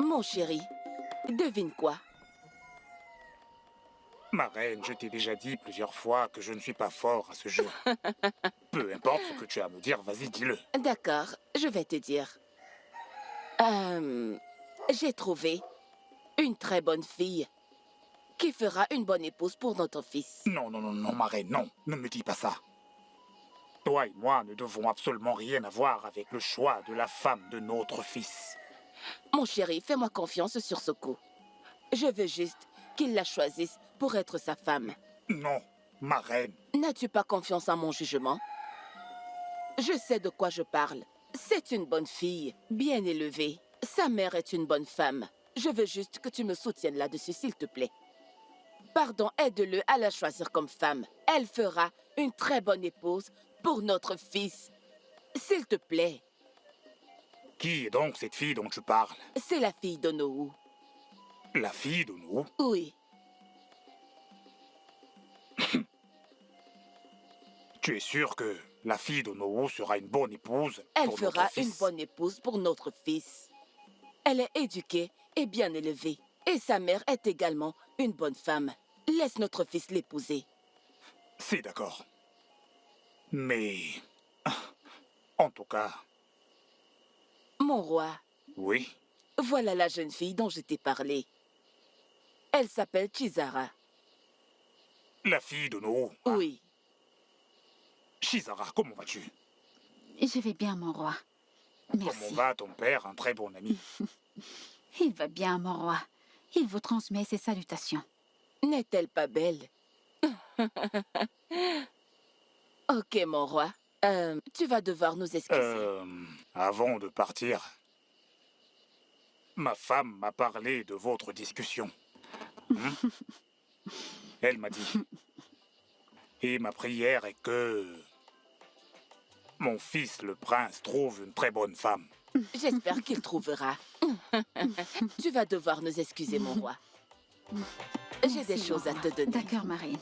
Mon chéri, devine quoi? Ma reine, je t'ai déjà dit plusieurs fois que je ne suis pas fort à ce jeu. Peu importe ce que tu as à me dire, vas-y, dis-le. D'accord, je vais te dire. J'ai trouvé une très bonne fille qui fera une bonne épouse pour notre fils. Non, non, non, non, ma reine, non, ne me dis pas ça. Toi et moi ne devons absolument rien avoir avec le choix de la femme de notre fils. Mon chéri, fais-moi confiance sur ce coup. Je veux juste qu'il la choisisse pour être sa femme. Non, ma reine. N'as-tu pas confiance en mon jugement? Je sais de quoi je parle. C'est une bonne fille, bien élevée. Sa mère est une bonne femme. Je veux juste que tu me soutiennes là-dessus, s'il te plaît. Pardon, aide-le à la choisir comme femme. Elle fera une très bonne épouse pour notre fils. S'il te plaît. Qui est donc cette fille dont tu parles? C'est la fille de Nohou. La fille de nous? Oui. Tu es sûr que la fille de Nohou sera une bonne épouse Elle pour fera notre une fils? bonne épouse pour notre fils. Elle est éduquée et bien élevée. Et sa mère est également une bonne femme. Laisse notre fils l'épouser. C'est d'accord. Mais... En tout cas, Mon roi, oui. voilà la jeune fille dont je t'ai parlé. Elle s'appelle Chizara. La fille de Nohou. Hein? Oui. Shizara, comment vas-tu? Je vais bien, mon roi. Comment Merci. va ton père, un très bon ami? Il va bien, mon roi. Il vous transmet ses salutations. N'est-elle pas belle? Ok, mon roi. Tu vas devoir nous excuser. Avant de partir, ma femme m'a parlé de votre discussion. Hein? Elle m'a dit. Et ma prière est que mon fils, le prince, trouve une très bonne femme. J'espère qu'il trouvera. Tu vas devoir nous excuser, mon roi. J'ai des Merci, choses mon à roi. te donner. D'accord, Marine.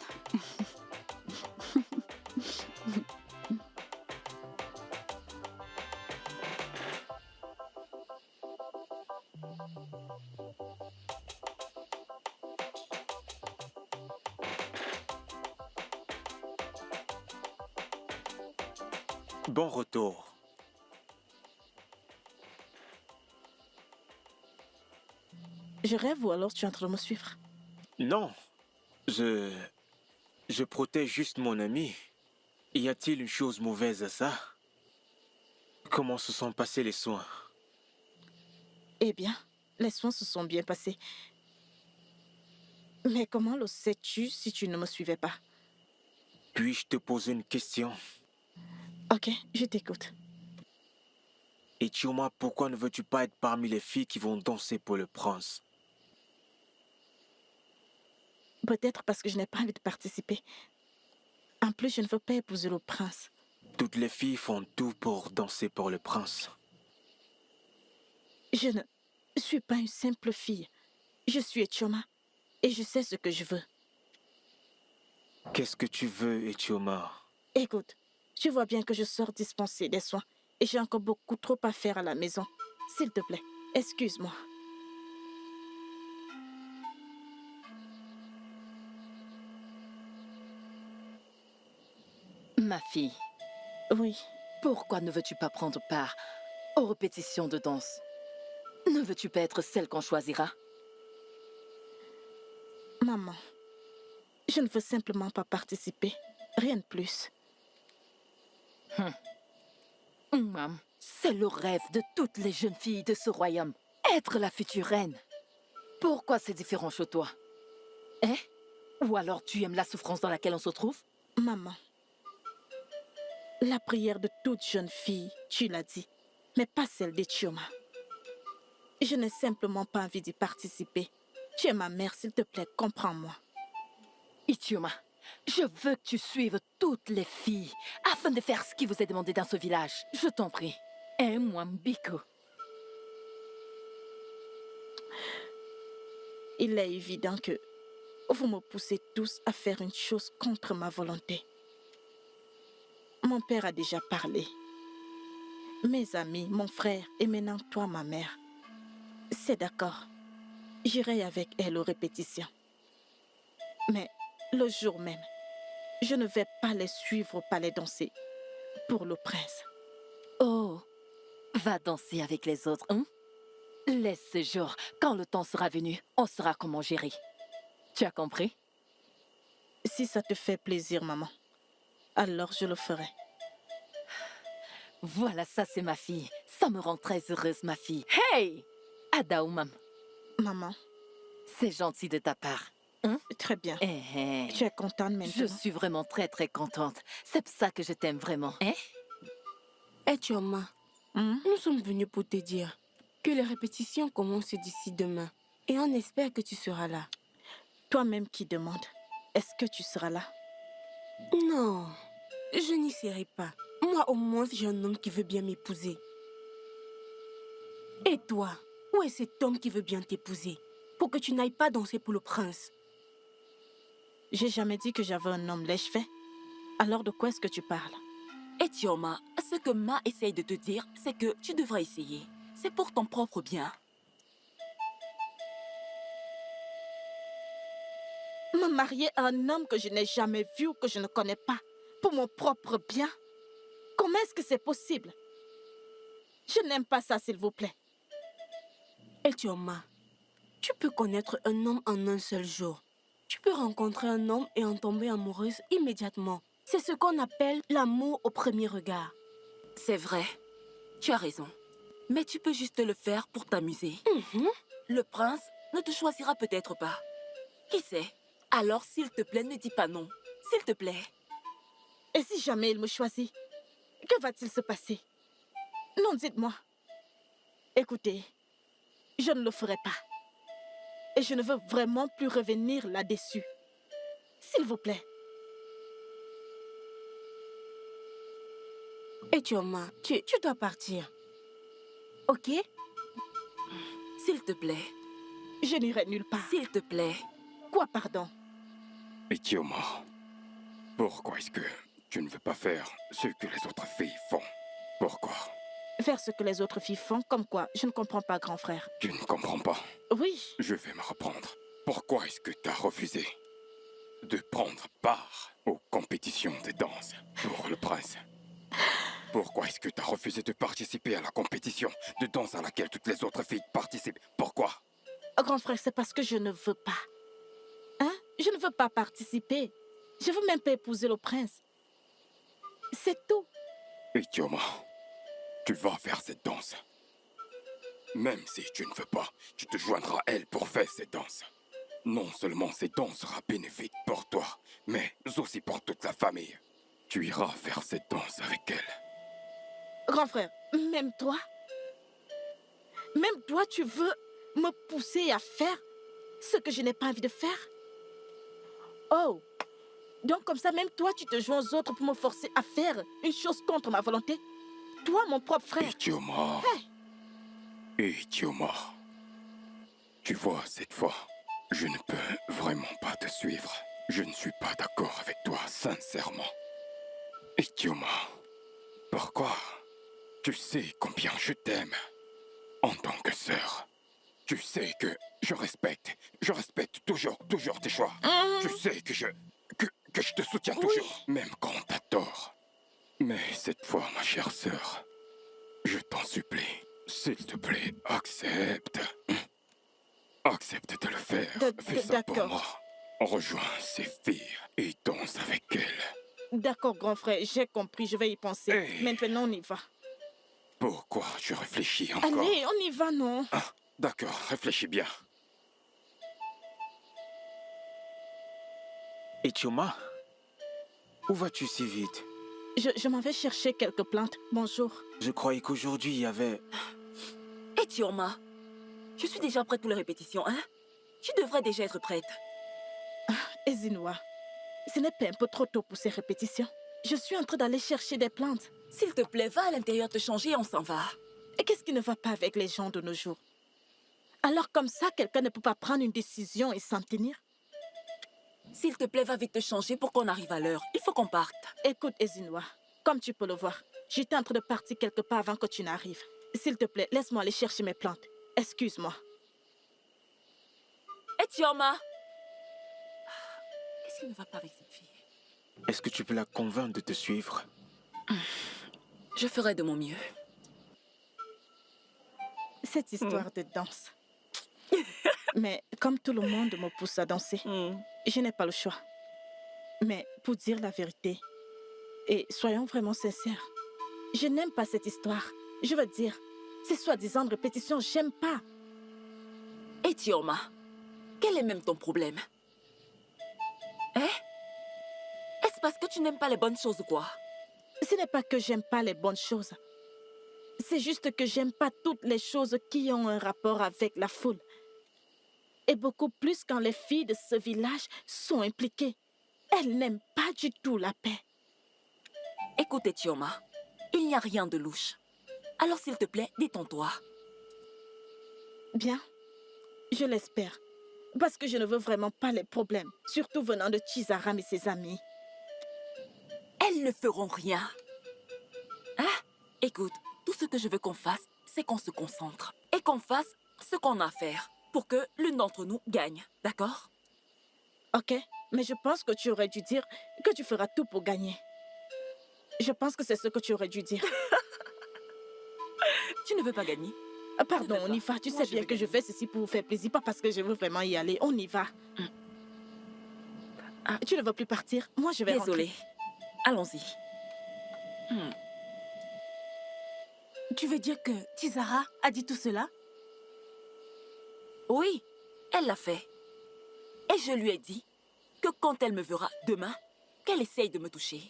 Bon retour. Je rêve ou alors tu es en train de me suivre? Non, je protège juste mon ami. Y a-t-il une chose mauvaise à ça? Comment se sont passés les soins? Eh bien, les soins se sont bien passés. Mais comment le sais-tu si tu ne me suivais pas? Puis-je te poser une question? Ok, je t'écoute. Et Chioma, pourquoi ne veux-tu pas être parmi les filles qui vont danser pour le prince? Peut-être parce que je n'ai pas envie de participer. En plus, je ne veux pas épouser le prince. Toutes les filles font tout pour danser pour le prince. Je ne suis pas une simple fille. Je suis Etioma et je sais ce que je veux. Qu'est-ce que tu veux, Chioma? Écoute, tu vois bien que je sors dispenser des soins et j'ai encore beaucoup trop à faire à la maison. S'il te plaît, excuse-moi. Ma fille, Oui, pourquoi ne veux-tu pas prendre part aux répétitions de danse? Ne veux-tu pas être celle qu'on choisira? maman, je ne veux simplement pas participer. Rien de plus. Maman, c'est le rêve de toutes les jeunes filles de ce royaume. Être la future reine. Pourquoi c'est différent chez toi? Hein? Ou alors tu aimes la souffrance dans laquelle on se trouve? Maman, la prière de toute jeune fille, tu l'as dit, mais pas celle d'Etioma. Je n'ai simplement pas envie d'y participer. Tu es ma mère, s'il te plaît, comprends-moi. Itioma, je veux que tu suives toutes les filles afin de faire ce qui vous est demandé dans ce village. Je t'en prie. Aime-moi, Mbiko. Il est évident que vous me poussez tous à faire une chose contre ma volonté. Mon père a déjà parlé. Mes amis, mon frère et maintenant toi, ma mère. C'est d'accord. J'irai avec elle aux répétitions. Mais le jour même, je ne vais pas les suivre au palais danser pour le prince. Oh, va danser avec les autres, hein? Laisse ce jour. Quand le temps sera venu, on saura comment gérer. Tu as compris? Si ça te fait plaisir, maman, alors je le ferai. Voilà, ça c'est ma fille. Ça me rend très heureuse, ma fille. Hey! Ada Oumam, Maman, c'est gentil de ta part. très bien. Eh, Tu es contente je maintenant? suis vraiment très très contente. C'est pour ça que je t'aime vraiment. Hein? Eh, Chioma, Hmm? nous sommes venus pour te dire que les répétitions commencent d'ici demain. Et on espère que tu seras là. Toi-même qui demandes, est-ce que tu seras là? Non, je n'y serai pas. Moi, au moins, j'ai un homme qui veut bien m'épouser. Et toi, où est cet homme qui veut bien t'épouser pour que tu n'ailles pas danser pour le prince? J'ai jamais dit que j'avais un homme, l'ai-je fait? Alors de quoi est-ce que tu parles? Et Tioma, ce que Ma essaye de te dire, c'est que tu devrais essayer. C'est pour ton propre bien. Me marier à un homme que je n'ai jamais vu ou que je ne connais pas, pour mon propre bien? Comment est-ce que c'est possible? Je n'aime pas ça, s'il vous plaît. Et Tioma, tu peux connaître un homme en un seul jour. Tu peux rencontrer un homme et en tomber amoureuse immédiatement. C'est ce qu'on appelle l'amour au premier regard. C'est vrai, tu as raison. Mais tu peux juste le faire pour t'amuser. Le prince ne te choisira peut-être pas. Qui sait? Alors, s'il te plaît, ne dis pas non. S'il te plaît. Et si jamais il me choisit, que va-t-il se passer? Non, dites-moi. Écoutez, je ne le ferai pas. Et je ne veux vraiment plus revenir là-dessus. S'il vous plaît. Et Tioma, tu dois partir. Ok? S'il te plaît. Je n'irai nulle part. S'il te plaît. Quoi, pardon? Et Tioma, pourquoi est-ce que tu ne veux pas faire ce que les autres filles font? Pourquoi? Faire ce que les autres filles font, comme quoi? Je ne comprends pas, grand frère. Tu ne comprends pas. Oui, Je vais me reprendre. Pourquoi est-ce que tu as refusé de prendre part aux compétitions de danse pour le prince? Pourquoi est-ce que tu as refusé de participer à la compétition de danse à laquelle toutes les autres filles participent? Pourquoi? grand frère, c'est parce que je ne veux pas. Hein? Je ne veux pas participer. Je veux même pas épouser le prince. C'est tout. Et Tioma, tu vas faire cette danse. Même si tu ne veux pas, tu te joindras à elle pour faire cette danse. Non seulement cette danse sera bénéfique pour toi, mais aussi pour toute la famille. Tu iras faire cette danse avec elle. Grand frère, même toi, tu veux me pousser à faire ce que je n'ai pas envie de faire? Oh, donc comme ça, même toi, tu te joins aux autres pour me forcer à faire une chose contre ma volonté? Toi, mon propre frère. Idioma. Idioma. Tu vois, cette fois, je ne peux vraiment pas te suivre. Je ne suis pas d'accord avec toi, sincèrement. Idioma. Pourquoi? Tu sais combien je t'aime en tant que sœur. Tu sais que je respecte toujours tes choix. Tu sais que je te soutiens toujours, même quand t'as tort. Mais cette fois, ma chère sœur, je t'en supplie, s'il te plaît, accepte. Accepte de le faire. Fais ça pour D'accord. moi. Rejoins ces filles et danse avec elles. D'accord, grand frère, j'ai compris, je vais y penser. Hey. Maintenant, on y va. Pourquoi tu réfléchis encore? Allez, on y va, non? Ah, d'accord, réfléchis bien. Et Tioma, où vas-tu si vite? Je m'en vais chercher quelques plantes. Bonjour. Je croyais qu'aujourd'hui il y avait... Et Tioma, je suis déjà prête pour les répétitions, hein? Tu devrais déjà être prête. Ezinwa, ce n'est pas un peu trop tôt pour ces répétitions? Je suis en train d'aller chercher des plantes. S'il te plaît, va à l'intérieur te changer et on s'en va. Et qu'est-ce qui ne va pas avec les gens de nos jours? Alors comme ça, quelqu'un ne peut pas prendre une décision et s'en tenir? S'il te plaît, va vite te changer pour qu'on arrive à l'heure. Il faut qu'on parte. Écoute, Ezinwa, comme tu peux le voir, j'étais en train de partir quelque part avant que tu n'arrives. S'il te plaît, laisse-moi aller chercher mes plantes. Excuse-moi. Etioma! Qu'est-ce qui ne va pas avec cette fille? Est-ce que tu peux la convaincre de te suivre? Je ferai de mon mieux. Cette histoire de danse. Mais comme tout le monde me pousse à danser, je n'ai pas le choix. Mais pour dire la vérité, et soyons vraiment sincères, je n'aime pas cette histoire. Je veux dire, ces soi-disant de répétitions, j'aime pas. Etioma, quel est même ton problème? Hein? Est-ce parce que tu n'aimes pas les bonnes choses ou quoi? Ce n'est pas que j'aime pas les bonnes choses. C'est juste que j'aime pas toutes les choses qui ont un rapport avec la foule. Et beaucoup plus quand les filles de ce village sont impliquées. Elles n'aiment pas du tout la paix. Écoute, Etioma, il n'y a rien de louche. Alors s'il te plaît, détends-toi. Bien, je l'espère. Parce que je ne veux vraiment pas les problèmes, surtout venant de Chizaram et ses amis. Elles ne feront rien. Hein? Écoute, tout ce que je veux qu'on fasse, c'est qu'on se concentre. Et qu'on fasse ce qu'on a à faire pour que l'une d'entre nous gagne. D'accord? Ok, mais je pense que tu aurais dû dire que tu feras tout pour gagner. Je pense que c'est ce que tu aurais dû dire. Tu ne veux pas gagner? Pardon, on y va. Tu sais bien que je fais ceci pour vous faire plaisir, pas parce que je veux vraiment y aller. On y va. Tu ne veux plus partir? Moi, je vais Désolée. Allons-y. Tu veux dire que Tizara a dit tout cela? Oui, elle l'a fait. Et je lui ai dit que quand elle me verra demain, qu'elle essaye de me toucher.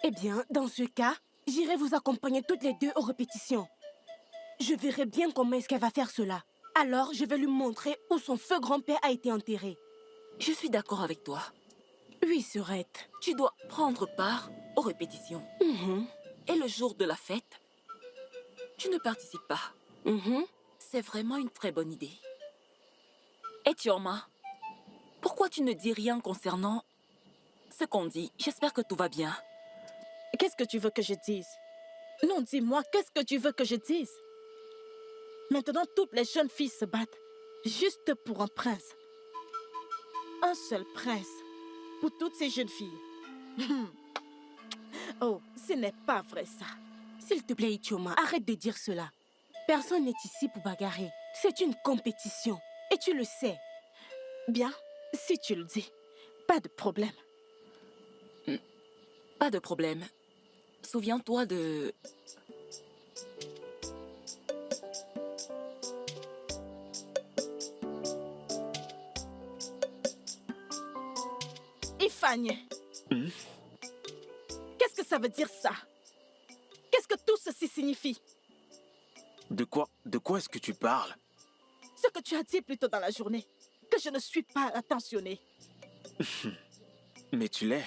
Eh bien, dans ce cas, j'irai vous accompagner toutes les deux aux répétitions. Je verrai bien comment est-ce qu'elle va faire cela. Alors, je vais lui montrer où son feu grand-père a été enterré. Je suis d'accord avec toi. Oui, Surette. Tu dois prendre part aux répétitions. Et le jour de la fête, tu ne participes pas. C'est vraiment une très bonne idée. Etioma, pourquoi tu ne dis rien concernant ce qu'on dit? J'espère que tout va bien. Qu'est-ce que tu veux que je dise? Non, dis-moi, qu'est-ce que tu veux que je dise? Maintenant, toutes les jeunes filles se battent juste pour un prince. Un seul prince pour toutes ces jeunes filles. Oh, ce n'est pas vrai ça. S'il te plaît, Etioma, arrête de dire cela. Personne n'est ici pour bagarrer. C'est une compétition. Et tu le sais. Bien, si tu le dis, pas de problème. Pas de problème. Souviens-toi de... Ifanye. Qu'est-ce que ça veut dire ça? Qu'est-ce que tout ceci signifie? De quoi est-ce que tu parles? Ce que tu as dit plus tôt dans la journée, que je ne suis pas attentionnée. Mais tu l'es.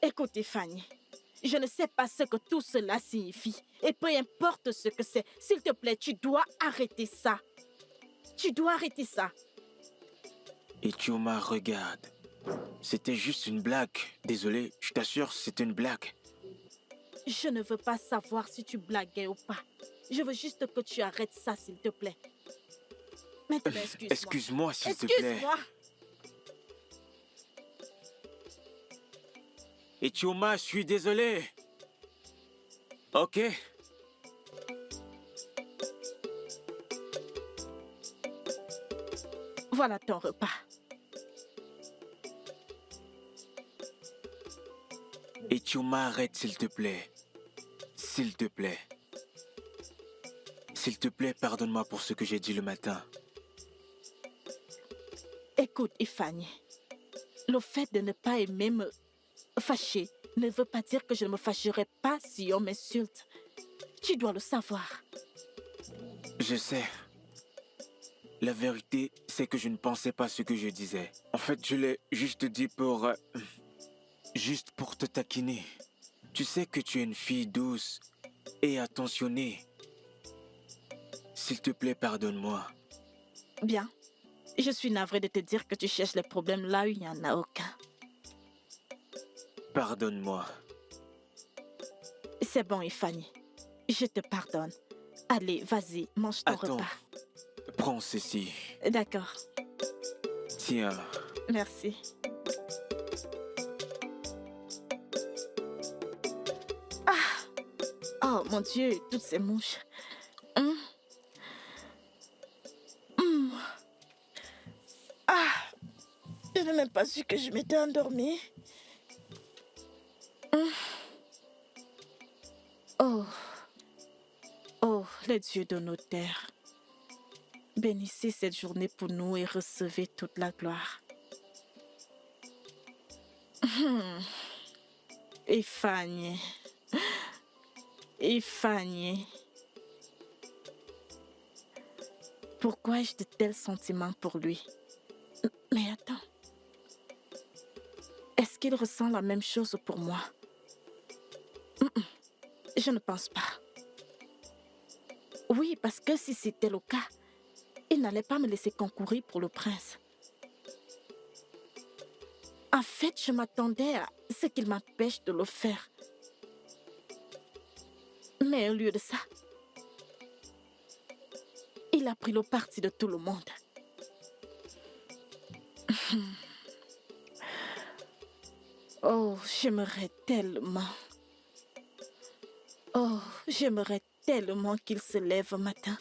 Écoute, Ifanye, je ne sais pas ce que tout cela signifie. Et peu importe ce que c'est, s'il te plaît, tu dois arrêter ça. Tu dois arrêter ça. Etioma, regarde. C'était juste une blague. Désolé, je t'assure, c'était une blague. Je ne veux pas savoir si tu blaguais ou pas. Je veux juste que tu arrêtes ça, s'il te plaît. Maintenant, excuse-moi. Excuse-moi, s'il te plaît. Excuse-moi. Etioma, je suis désolé. Ok. Voilà ton repas. Etioma, arrête, s'il te plaît. S'il te plaît. S'il te plaît, pardonne-moi pour ce que j'ai dit le matin. Écoute, Ifanye, le fait de ne pas aimer me fâcher ne veut pas dire que je ne me fâcherai pas si on m'insulte. Tu dois le savoir. Je sais. La vérité, c'est que je ne pensais pas ce que je disais. En fait, je l'ai juste dit pour... juste pour te taquiner. Tu sais que tu es une fille douce et attentionnée. S'il te plaît, pardonne-moi. Bien. Je suis navrée de te dire que tu cherches les problèmes là où il n'y en a aucun. Pardonne-moi. C'est bon, Ifanye. Je te pardonne. Allez, vas-y, mange ton Attends. repas. Prends ceci. D'accord, Tiens. merci. Ah! Oh mon Dieu, toutes ces mouches. Hum. Hum. Ah! Je n'ai même pas su que je m'étais endormie. Hum. Oh! Oh, les dieux de nos terres. Bénissez cette journée pour nous et recevez toute la gloire. Ifanye. Ifanye. Pourquoi ai-je de tels sentiments pour lui? Mais attends. Est-ce qu'il ressent la même chose pour moi? Je ne pense pas. Oui, parce que si c'était le cas, il n'allait pas me laisser concourir pour le prince. En fait, je m'attendais à ce qu'il m'empêche de le faire. Mais au lieu de ça, il a pris le parti de tout le monde. Oh, j'aimerais tellement. Oh, j'aimerais tellement qu'il se lève un matin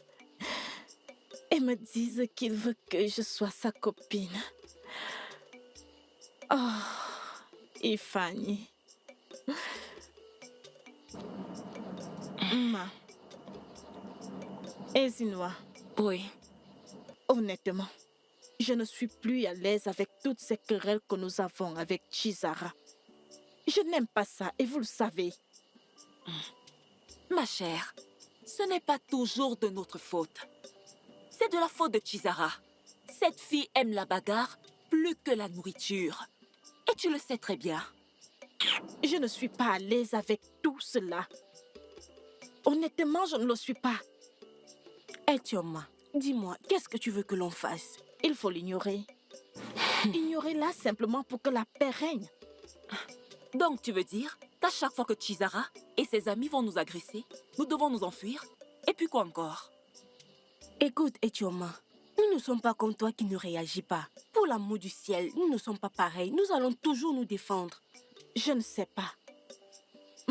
et me dise qu'il veut que je sois sa copine. Oh, Ifanye. Ma. Ezinwa, Oui. honnêtement, je ne suis plus à l'aise avec toutes ces querelles que nous avons avec Chizara. Je n'aime pas ça et vous le savez. Ma chère, ce n'est pas toujours de notre faute. C'est de la faute de Chizara. Cette fille aime la bagarre plus que la nourriture. Et tu le sais très bien. Je ne suis pas à l'aise avec tout cela. Honnêtement, je ne le suis pas. Etioma, dis-moi, qu'est-ce que tu veux que l'on fasse? Il faut l'ignorer. Ignorez-la simplement pour que la paix règne. Donc tu veux dire qu'à chaque fois que Chizara et ses amis vont nous agresser, nous devons nous enfuir? Et puis quoi encore? Écoute, Etioma, nous ne sommes pas comme toi qui ne réagis pas. Pour l'amour du ciel, nous ne sommes pas pareils. Nous allons toujours nous défendre. Je ne sais pas.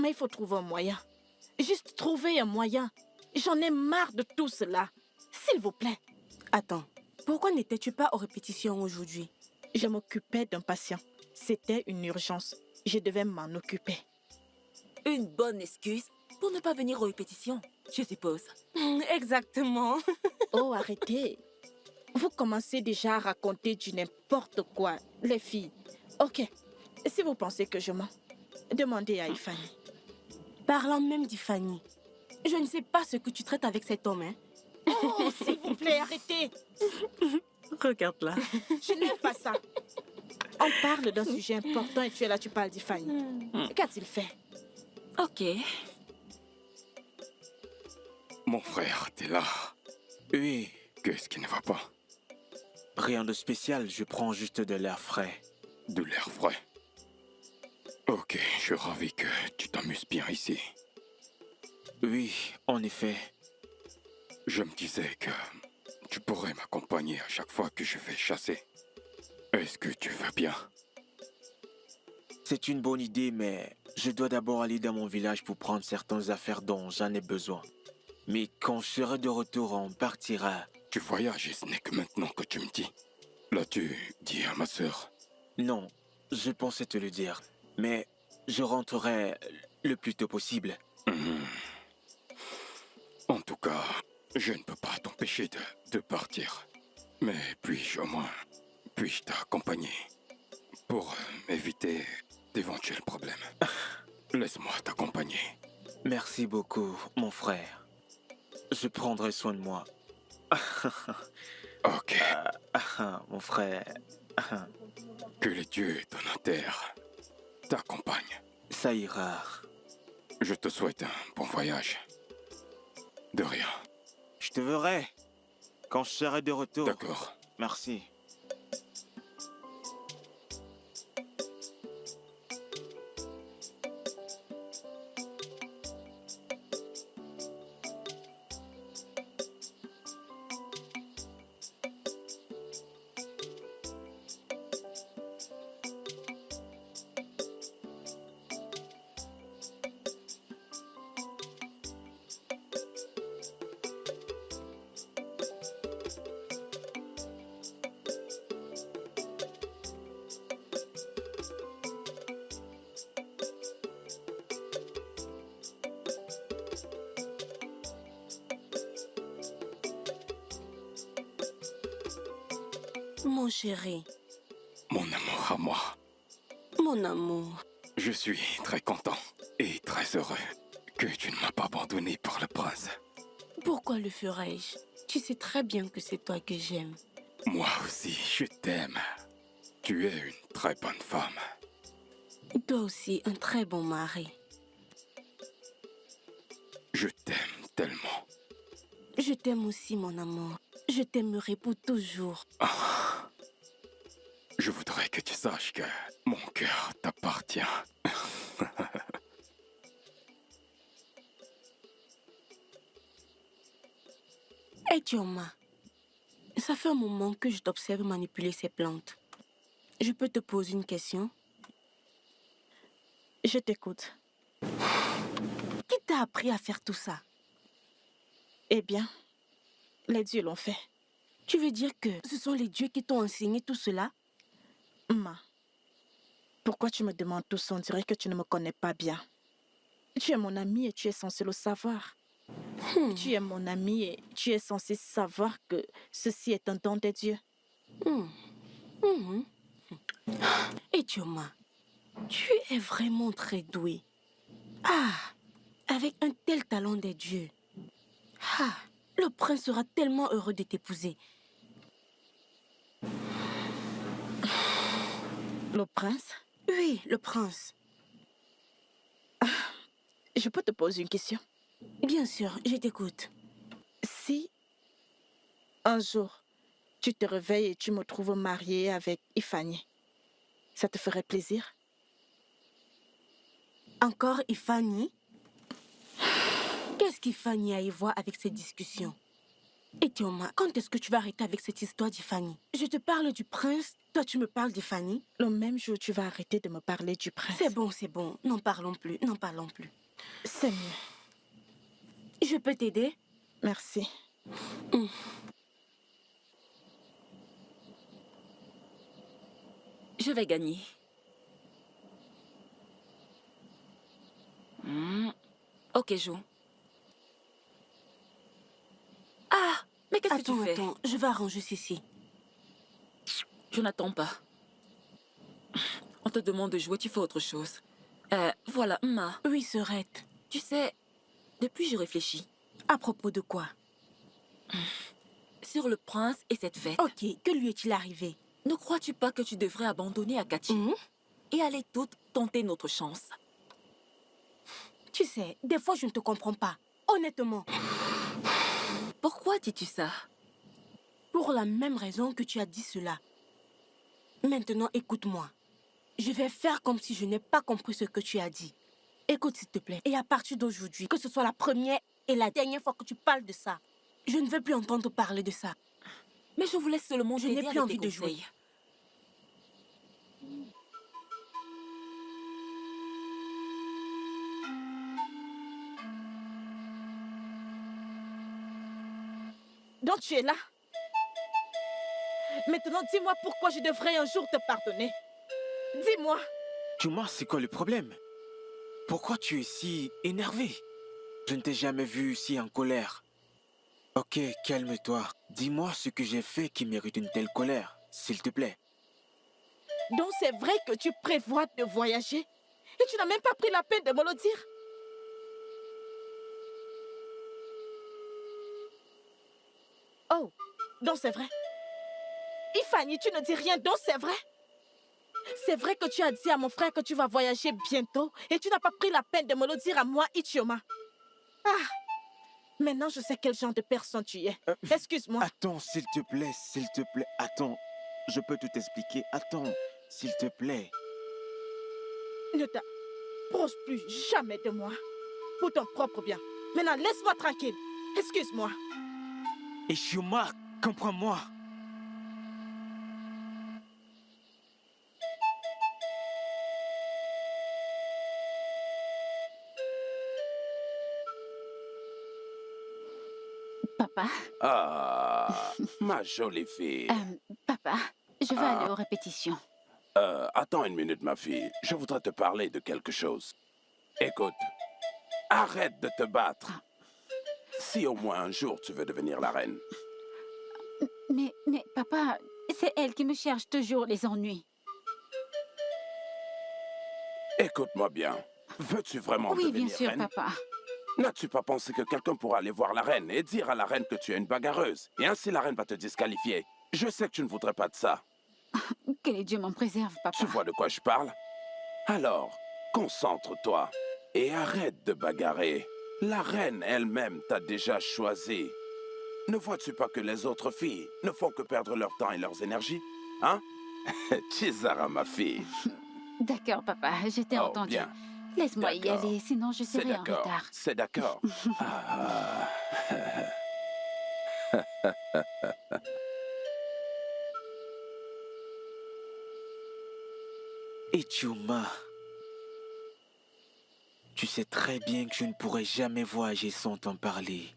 Mais il faut trouver un moyen. Juste trouver un moyen. J'en ai marre de tout cela. S'il vous plaît. Attends, pourquoi n'étais-tu pas aux répétitions aujourd'hui? Je m'occupais d'un patient. C'était une urgence. Je devais m'en occuper. Une bonne excuse pour ne pas venir aux répétitions, je suppose. Exactement. Oh, arrêtez. Vous commencez déjà à raconter du n'importe quoi, les filles. Ok, si vous pensez que je mens, demandez à Ifanye. Parlant même d'Ifanye, je ne sais pas ce que tu traites avec cet homme, hein. Oh, s'il vous plaît, arrêtez. Regarde-la. Je n'aime pas ça. On parle d'un sujet important et tu es là, tu parles d'Ifanye. Qu'a-t-il fait? Ok. Mon frère, t'es là. Oui, Qu'est-ce qui ne va pas? rien de spécial, je prends juste de l'air frais. De l'air frais. Ok, je suis ravi que tu t'amuses bien ici. Oui, en effet. Je me disais que tu pourrais m'accompagner à chaque fois que je vais chasser. Est-ce que tu veux bien? C'est une bonne idée, mais je dois d'abord aller dans mon village pour prendre certaines affaires dont j'en ai besoin. Mais quand je serai de retour, on partira. Tu voyages et ce n'est que maintenant que tu me dis. L'as-tu dit à ma sœur? Non, je pensais te le dire, mais je rentrerai le plus tôt possible. En tout cas, je ne peux pas t'empêcher de partir. Mais puis-je au moins, puis-je t'accompagner pour éviter d'éventuels problèmes? Laisse-moi t'accompagner. Merci beaucoup, mon frère. Je prendrai soin de moi. Ok, Mon frère. que les dieux de la terre t'accompagnent. Ça ira. Je te souhaite un bon voyage. De rien. Je te verrai quand je serai de retour. D'accord. Merci. Mon chéri, Mon amour à moi. mon amour. Je suis très content et très heureux que tu ne m'as pas abandonné pour le prince. Pourquoi le ferais-je? Tu sais très bien que c'est toi que j'aime. Moi aussi, je t'aime. Tu es une très bonne femme. Toi aussi, un très bon mari. Je t'aime tellement. Je t'aime aussi, mon amour. Je t'aimerai pour toujours. Je voudrais que tu saches que mon cœur t'appartient. Hey, Tioma, ça fait un moment que je t'observe manipuler ces plantes. Je peux te poser une question? Je t'écoute. Qui t'a appris à faire tout ça? Eh bien, les dieux l'ont fait. Tu veux dire que ce sont les dieux qui t'ont enseigné tout cela? Ma, pourquoi tu me demandes tout ça? On dirait que tu ne me connais pas bien. Tu es mon ami et tu es censé le savoir. Tu es mon ami et tu es censé savoir que ceci est un don des dieux. Et Tioma, tu es vraiment très doué. Ah, avec un tel talent des dieux. Ah, le prince sera tellement heureux de t'épouser. Le prince, Oui, le prince. je peux te poser une question? Bien sûr, je t'écoute. Si un jour tu te réveilles et tu me trouves mariée avec Ifani, ça te ferait plaisir? Encore Ifani? Qu'est-ce qu'Ifani a à y voir avec cette discussion? Et Tioma, quand est-ce que tu vas arrêter avec cette histoire d'Ifani? Je te parle du prince, toi tu me parles d'Ifani? Le même jour, tu vas arrêter de me parler du prince. C'est bon, n'en parlons plus, n'en parlons plus. C'est mieux. Je peux t'aider? Merci. Je vais gagner. Ok, joue. Ah, mais qu'est-ce que tu fais? Attends, je vais arranger ceci. Je n'attends pas. On te demande de jouer, tu fais autre chose. Voilà, Ma. Oui, Serette. Tu sais, depuis je réfléchis. À propos de quoi? Sur le prince et cette fête. Ok, que lui est-il arrivé? Ne crois-tu pas que tu devrais abandonner Akachi et aller toutes tenter notre chance? Tu sais, des fois je ne te comprends pas. Honnêtement. Pourquoi dis-tu ça? Pour la même raison que tu as dit cela. Maintenant, écoute-moi. Je vais faire comme si je n'ai pas compris ce que tu as dit. Écoute, s'il te plaît. Et à partir d'aujourd'hui, que ce soit la première et la dernière fois que tu parles de ça, je ne veux plus entendre parler de ça. Mais je voulais seulement Je t'aider n'ai avec plus envie tes de jouer. conseils. Donc tu es là? Maintenant, dis-moi pourquoi je devrais un jour te pardonner. Dis-moi. Tioma, c'est quoi le problème? Pourquoi tu es si énervé? Je ne t'ai jamais vu si en colère. Ok, calme-toi. Dis-moi ce que j'ai fait qui mérite une telle colère, s'il te plaît. Donc c'est vrai que tu prévois de voyager et tu n'as même pas pris la peine de me le dire? Oh, donc c'est vrai. Ifani, tu ne dis rien, donc c'est vrai? C'est vrai que tu as dit à mon frère que tu vas voyager bientôt et tu n'as pas pris la peine de me le dire à moi, Ichioma. Ah, maintenant je sais quel genre de personne tu es. Excuse-moi. Attends, s'il te plaît, attends. Je peux tout expliquer. Attends, s'il te plaît. Ne t'approche plus jamais de moi. Pour ton propre bien. Maintenant, laisse-moi tranquille. Excuse-moi. Ichioma, comprends-moi. Papa, Ah, ma jolie fille. papa, je vais aller aux répétitions. Attends une minute, ma fille. Je voudrais te parler de quelque chose. Écoute, arrête de te battre. Si au moins un jour tu veux devenir la reine. Mais papa, C'est elle qui me cherche toujours les ennuis. Écoute-moi bien. Veux-tu vraiment Oui, devenir bien sûr, reine? papa. N'as-tu pas pensé que quelqu'un pourra aller voir la reine et dire à la reine que tu es une bagarreuse? Et ainsi la reine va te disqualifier. Je sais que tu ne voudrais pas de ça. Que les dieux m'en préservent, papa. Tu vois de quoi je parle? Alors, concentre-toi et arrête de bagarrer. La reine elle-même t'a déjà choisi. Ne vois-tu pas que les autres filles ne font que perdre leur temps et leurs énergies? Hein? Chizara, ma fille. D'accord, papa, je t'ai Oh, entendu. bien. Laisse-moi y D'accord. aller, sinon je C'est serai en d'accord. retard. C'est d'accord. Ah. Ichioma, tu sais très bien que je ne pourrai jamais voyager sans t'en parler.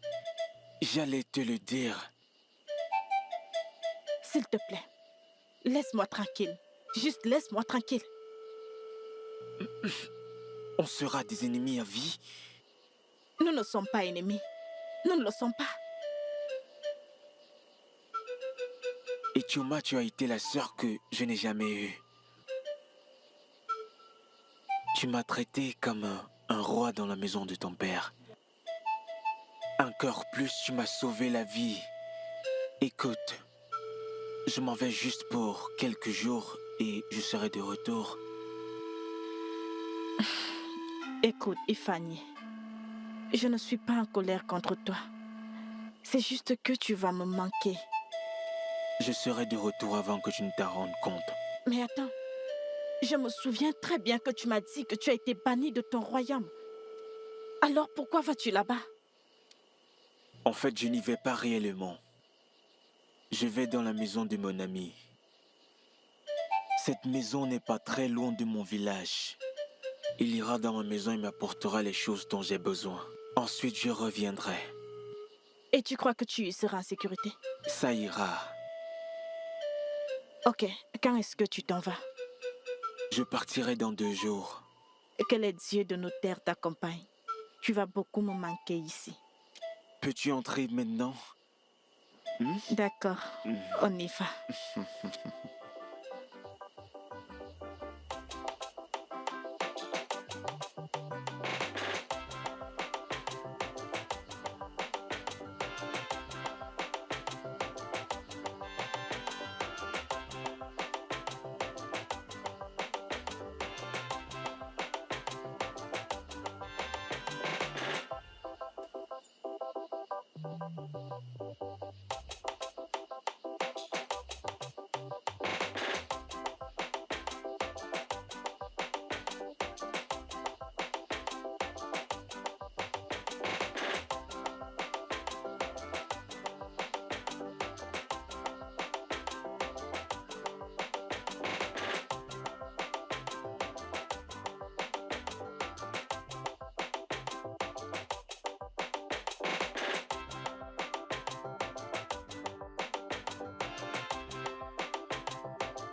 J'allais te le dire. S'il te plaît, laisse-moi tranquille. Juste laisse-moi tranquille. On sera des ennemis à vie. Nous ne sommes pas ennemis. Nous ne le sommes pas. Ichioma, tu as été la sœur que je n'ai jamais eue. Tu m'as traité comme un roi dans la maison de ton père. Encore plus, tu m'as sauvé la vie. Écoute, je m'en vais juste pour quelques jours et je serai de retour. Écoute, Ifani, je ne suis pas en colère contre toi. C'est juste que tu vas me manquer. Je serai de retour avant que tu ne t'en rendes compte. Mais attends, je me souviens très bien que tu m'as dit que tu as été banni de ton royaume. Alors pourquoi vas-tu là-bas? En fait, je n'y vais pas réellement. Je vais dans la maison de mon ami. Cette maison n'est pas très loin de mon village. Il ira dans ma maison et m'apportera les choses dont j'ai besoin. Ensuite, je reviendrai. Et tu crois que tu y seras en sécurité? Ça ira. Ok, quand est-ce que tu t'en vas? Je partirai dans 2 jours. Et que les dieux de nos terres t'accompagnent. Tu vas beaucoup me manquer ici. Peux-tu entrer maintenant? D'accord, on y va.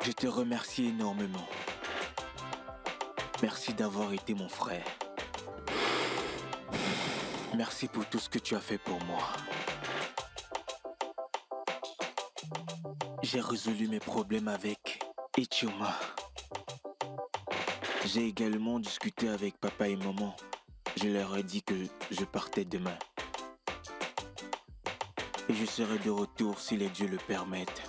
Je te remercie énormément. Merci d'avoir été mon frère. Merci pour tout ce que tu as fait pour moi. J'ai résolu mes problèmes avec Ichioma. J'ai également discuté avec papa et maman. Je leur ai dit que je partais demain. Et je serai de retour si les dieux le permettent.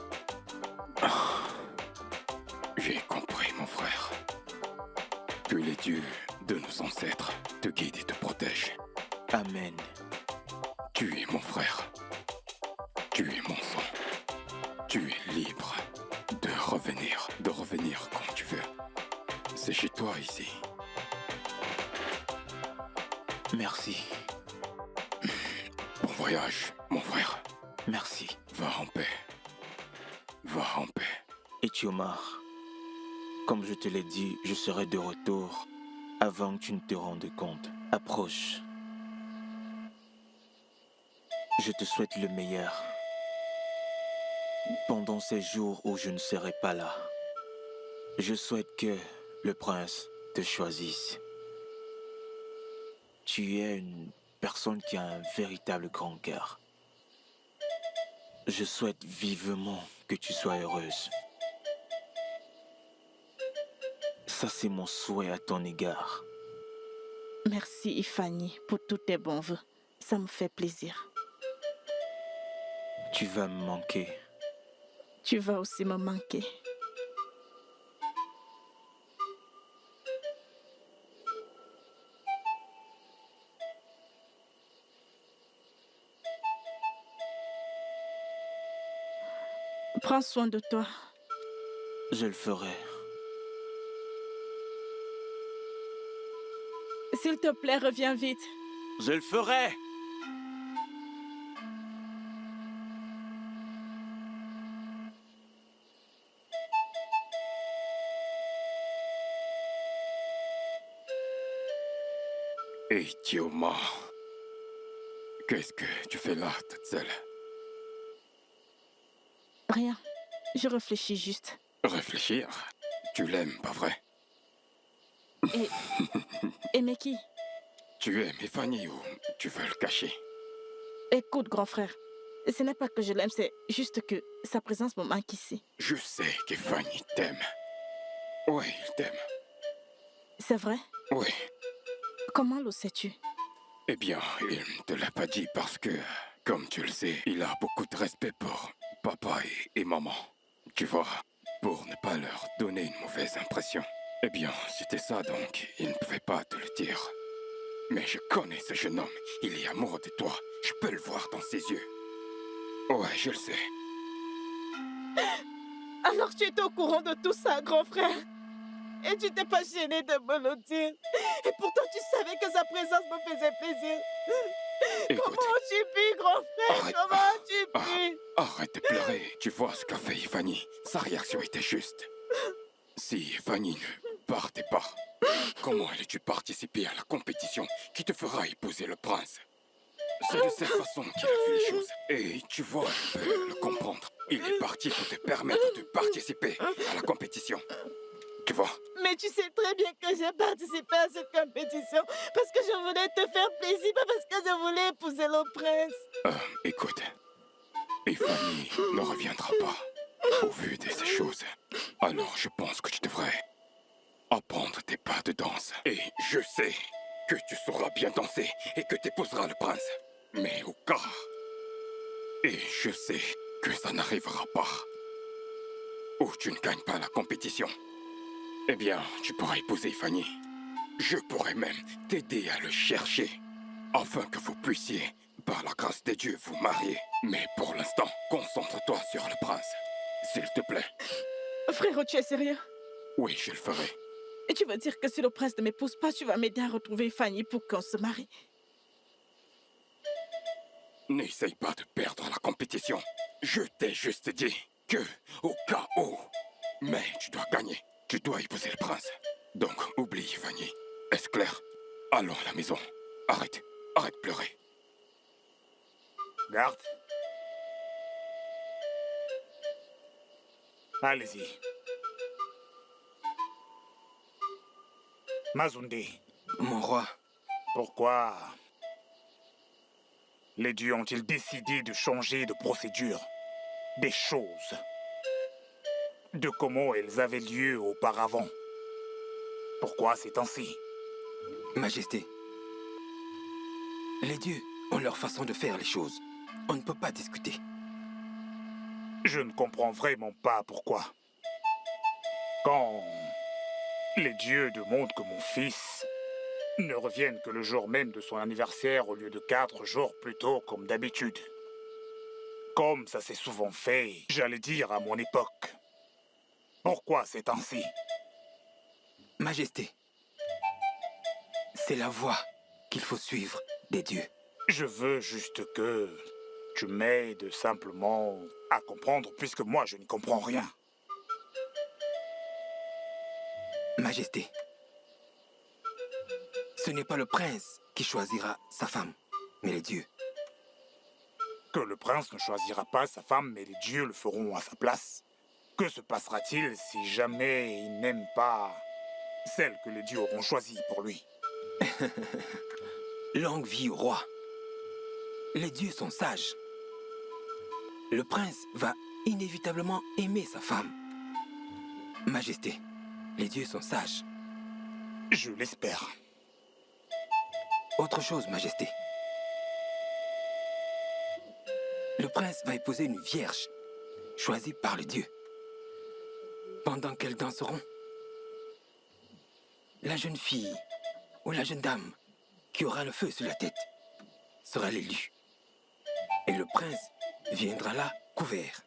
J'ai compris, mon frère. Que les dieux de nos ancêtres te guident et te protègent. Amen. Tu es mon frère. Tu es mon sang. Tu es libre de revenir quand tu veux. C'est chez toi ici. Merci. Bon voyage, mon frère. Merci. Va en paix. Va en paix. Ichioma, comme je te l'ai dit, je serai de retour avant que tu ne te rendes compte. Approche. Je te souhaite le meilleur. Pendant ces jours où je ne serai pas là, je souhaite que le prince te choisisse. Tu es une personne qui a un véritable grand cœur. Je souhaite vivement que tu sois heureuse. Ça, c'est mon souhait à ton égard. Merci, Ifani, pour tous tes bons vœux. Ça me fait plaisir. Tu vas me manquer. Tu vas aussi me manquer. Prends soin de toi. Je le ferai. S'il te plaît, reviens vite. Je le ferai. Et Tioma, qu'est-ce que tu fais là, toute seule? Rien. Je réfléchis juste. Réfléchir? Tu l'aimes, pas vrai? Aimer qui? Tu aimes Fanny ou tu veux le cacher? Écoute, grand frère. Ce n'est pas que je l'aime, c'est juste que sa présence me manque ici. Je sais que Fanny t'aime. Oui, il t'aime. C'est vrai? Oui. Comment le sais-tu? Eh bien, il ne te l'a pas dit parce que, comme tu le sais, il a beaucoup de respect pour papa et maman. Tu vois, pour ne pas leur donner une mauvaise impression. Eh bien, c'était ça donc, il ne pouvait pas te le dire. Mais je connais ce jeune homme, il est amoureux de toi. Je peux le voir dans ses yeux. Ouais, je le sais. Alors tu étais au courant de tout ça, grand frère? Et tu t'es pas gêné de me le dire? Et pourtant tu savais que sa présence me faisait plaisir. Écoute, comment tu pu, grand frère? arrête, Comment tu pu? Arrête de pleurer. Tu vois ce qu'a fait Fanny. Sa réaction était juste. Si Fanny ne partait pas, comment allais-tu participer à la compétition qui te fera épouser le prince? C'est de cette façon qu'il a vu les choses. Et tu vois, je peux le comprendre. Il est parti pour te permettre de participer à la compétition. Tu vois? Mais tu sais très bien que j'ai participé à cette compétition parce que je voulais te faire plaisir, pas parce que je voulais épouser le prince. Écoute, et Fanny ne reviendra pas au vu de ces choses. Alors je pense que tu devrais apprendre tes pas de danse. Et je sais que tu sauras bien danser et que tu épouseras le prince. Mais au cas, et je sais que ça n'arrivera pas, ou tu ne gagnes pas la compétition, eh bien, tu pourras épouser Fanny. Je pourrais même t'aider à le chercher, afin que vous puissiez, par la grâce de Dieu, vous marier. Mais pour l'instant, concentre-toi sur le prince, s'il te plaît. Frérot, tu es sérieux? Oui, je le ferai. Et tu veux dire que si le prince ne m'épouse pas, tu vas m'aider à retrouver Fanny pour qu'on se marie? N'essaye pas de perdre la compétition. Je t'ai juste dit que, au cas où, mais tu dois gagner. Tu dois épouser le prince. Donc, oublie, Fanny. Est-ce clair? Allons à la maison. Arrête. Arrête de pleurer. Garde. Allez-y. Mazunde, Mon roi, pourquoi les dieux ont-ils décidé de changer de procédure, des choses, de comment elles avaient lieu auparavant? Pourquoi c'est ainsi? Majesté, les dieux ont leur façon de faire les choses. On ne peut pas discuter. Je ne comprends vraiment pas pourquoi. Quand les dieux demandent que mon fils ne revienne que le jour même de son anniversaire au lieu de 4 jours plus tôt comme d'habitude. Comme ça s'est souvent fait, j'allais dire à mon époque. Pourquoi c'est ainsi? Majesté, c'est la voie qu'il faut suivre des dieux. Je veux juste que tu m'aides simplement à comprendre puisque moi je n'y comprends rien. Majesté, ce n'est pas le prince qui choisira sa femme, mais les dieux. Que le prince ne choisira pas sa femme, mais les dieux le feront à sa place. Que se passera-t-il si jamais il n'aime pas celle que les dieux auront choisie pour lui? Longue vie au roi. Les dieux sont sages. le prince va inévitablement aimer sa femme. Majesté, les dieux sont sages. Je l'espère. Autre chose, Majesté. Le prince va épouser une vierge, choisie par le dieu. Pendant qu'elles danseront, la jeune fille ou la jeune dame qui aura le feu sur la tête sera l'élue. Et le prince viendra là couvert.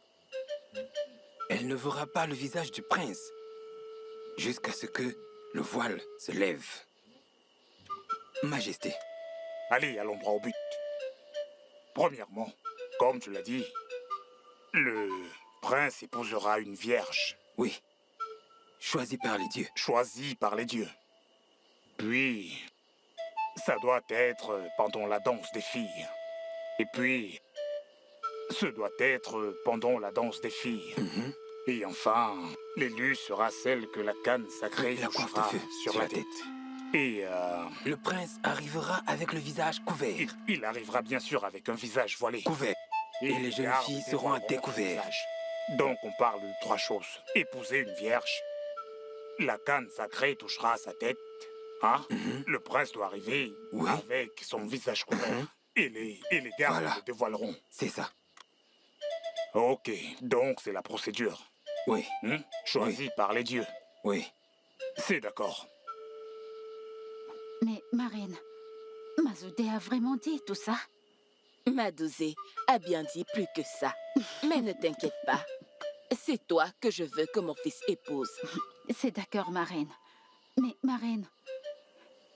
Elle ne verra pas le visage du prince jusqu'à ce que le voile se lève. Majesté. Allez, allons droit au but. Premièrement, comme tu l'as dit, le prince épousera une vierge. Oui, choisie par les dieux. Choisie par les dieux. Puis, ça doit être pendant la danse des filles. Et puis, ce doit être pendant la danse des filles. Et enfin, l'élu sera celle que la canne sacrée la coiffe de touchera feu sur la tête. Et le prince arrivera avec le visage couvert. Il arrivera bien sûr avec un visage voilé. Couvert. Et les jeunes gardes filles seront à dévoileront découvert. son visage. Donc on parle de 3 choses. Épouser une vierge, la canne sacrée touchera sa tête, hein? Le prince doit arriver avec son visage couvert. Et les gardes le dévoileront. C'est ça. Ok, donc c'est la procédure. Oui. Choisie par les dieux. Oui. C'est d'accord. Mais, marraine, Mazoudé a vraiment dit tout ça? Madouzé a bien dit plus que ça. Mais ne t'inquiète pas. C'est toi que je veux que mon fils épouse. C'est d'accord, marraine. Mais, marraine,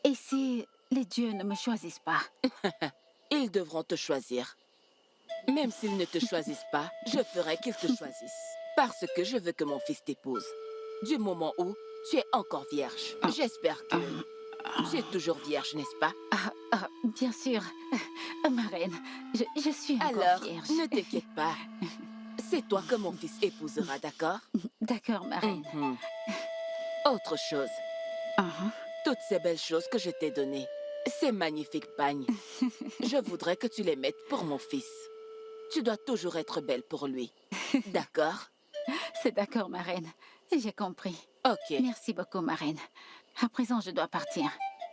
et si les dieux ne me choisissent pas? Ils devront te choisir. Même s'ils ne te choisissent pas, je ferai qu'ils te choisissent. Parce que je veux que mon fils t'épouse. Du moment où tu es encore vierge. J'espère que tu es toujours vierge, n'est-ce pas? Bien sûr. Marraine, je suis encore Alors, vierge. ne t'inquiète pas. C'est toi que mon fils épousera, d'accord? D'accord, marraine. Autre chose. Toutes ces belles choses que je t'ai données, ces magnifiques pagnes, je voudrais que tu les mettes pour mon fils. Tu dois toujours être belle pour lui. D'accord? C'est d'accord, marraine. J'ai compris. Ok. Merci beaucoup, marraine. À présent, je dois partir.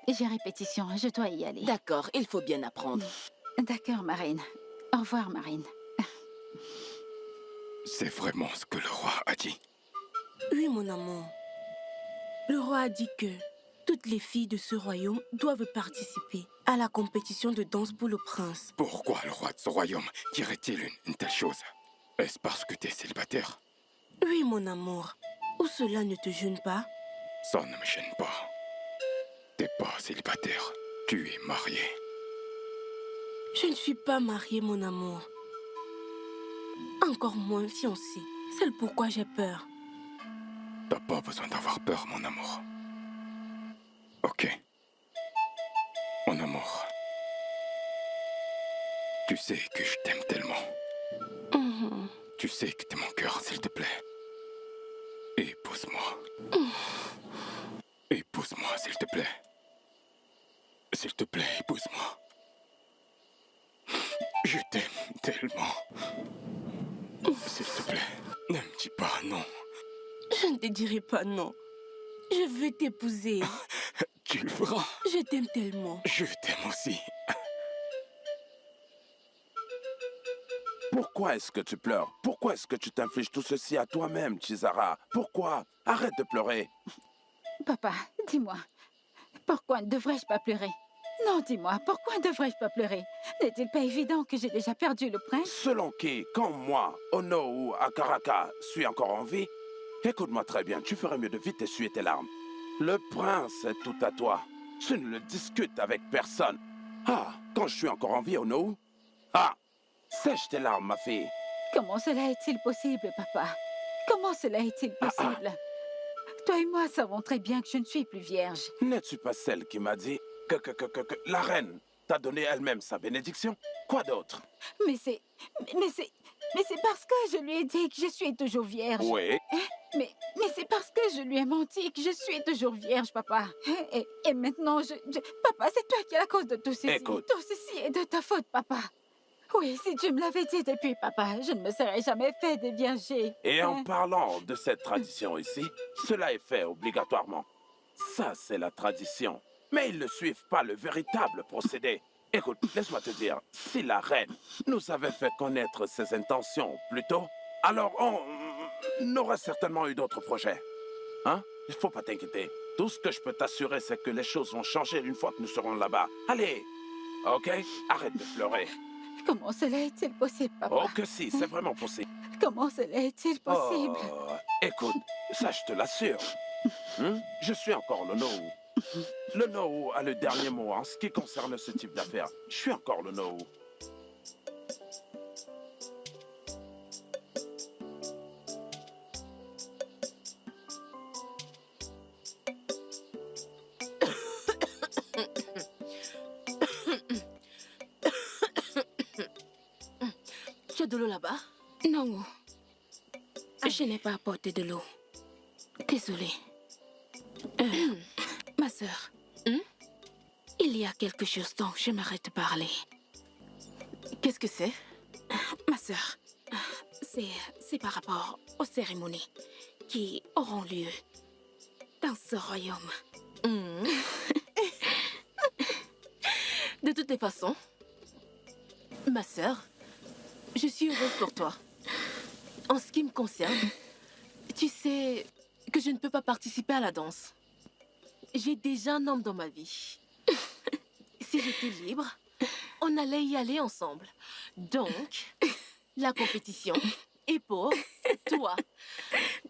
J'ai répétition, je dois y aller. D'accord, il faut bien apprendre. D'accord, marraine. Au revoir, marraine. C'est vraiment ce que le roi a dit. Oui, mon amour. Le roi a dit que toutes les filles de ce royaume doivent participer à la compétition de danse pour le prince. Pourquoi le roi de ce royaume dirait-il une telle chose? Est-ce parce que tu es célibataire? Oui, mon amour. Ou cela ne te gêne pas? Ça ne me gêne pas. T'es pas célibataire, tu es marié. Je ne suis pas mariée, mon amour. Encore moins fiancée. C'est pourquoi j'ai peur. T'as pas besoin d'avoir peur, mon amour. Ok. Mon amour. Tu sais que je t'aime tellement. Tu sais que t'es mon cœur, s'il te plaît. Épouse-moi. Épouse-moi, s'il te plaît. S'il te plaît, épouse-moi. Je t'aime tellement. S'il te plaît, ne me dis pas non. Je ne te dirai pas non. Je veux t'épouser. Tu le feras. Je t'aime tellement. Je t'aime aussi. Pourquoi est-ce que tu pleures? Pourquoi est-ce que tu t'infliges tout ceci à toi-même, Chizara? Pourquoi? Arrête de pleurer. Papa, dis-moi, pourquoi ne devrais-je pas pleurer? Non, dis-moi, pourquoi ne devrais-je pas pleurer? N'est-il pas évident que j'ai déjà perdu le prince? Selon qui, quand moi, Ono ou Akaraka, suis encore en vie, écoute-moi très bien, tu ferais mieux de vite essuyer tes larmes. Le prince est tout à toi. Tu ne le discutes avec personne. Ah, quand je suis encore en vie, Ono? Ah, sèche tes larmes, ma fille. Comment cela est-il possible, papa? Comment cela est-il possible? Toi et moi savons très bien que je ne suis plus vierge. N'es-tu pas celle qui m'a dit que la reine t'a donné elle-même sa bénédiction? Quoi d'autre? Mais c'est parce que je lui ai dit que je suis toujours vierge. Oui. Mais c'est parce que je lui ai menti que je suis toujours vierge, papa. Et maintenant, papa, c'est toi qui es la cause de tout ceci. Écoute. Tout ceci est de ta faute, papa. Oui, si tu me l'avais dit depuis, papa, je ne me serais jamais fait dévierger. Et en parlant de cette tradition ici, cela est fait obligatoirement. Ça, c'est la tradition. Mais ils ne suivent pas le véritable procédé. Écoute, laisse-moi te dire, si la reine nous avait fait connaître ses intentions plus tôt, alors on aurait certainement eu d'autres projets. Hein? Il ne faut pas t'inquiéter. Tout ce que je peux t'assurer, c'est que les choses vont changer une fois que nous serons là-bas. Allez, ok? Arrête de pleurer. Comment cela est-il possible, papa? Oh que si, c'est vraiment possible. Comment cela est-il possible? Oh, écoute, ça je te l'assure. Je suis encore le Nohou. Le Nohou a le dernier mot en ce qui concerne ce type d'affaires. Je suis encore le Nohou. Tu as de l'eau là-bas? Non. Je n'ai pas apporté de l'eau. Désolée. Ma sœur, il y a quelque chose dont j'aimerais te parler. Qu'est-ce que c'est? Ma sœur, c'est par rapport aux cérémonies qui auront lieu dans ce royaume. De toutes les façons, ma sœur, je suis heureuse pour toi. En ce qui me concerne, tu sais que je ne peux pas participer à la danse. J'ai déjà un homme dans ma vie. Si j'étais libre, on allait y aller ensemble. Donc, la compétition est pour toi.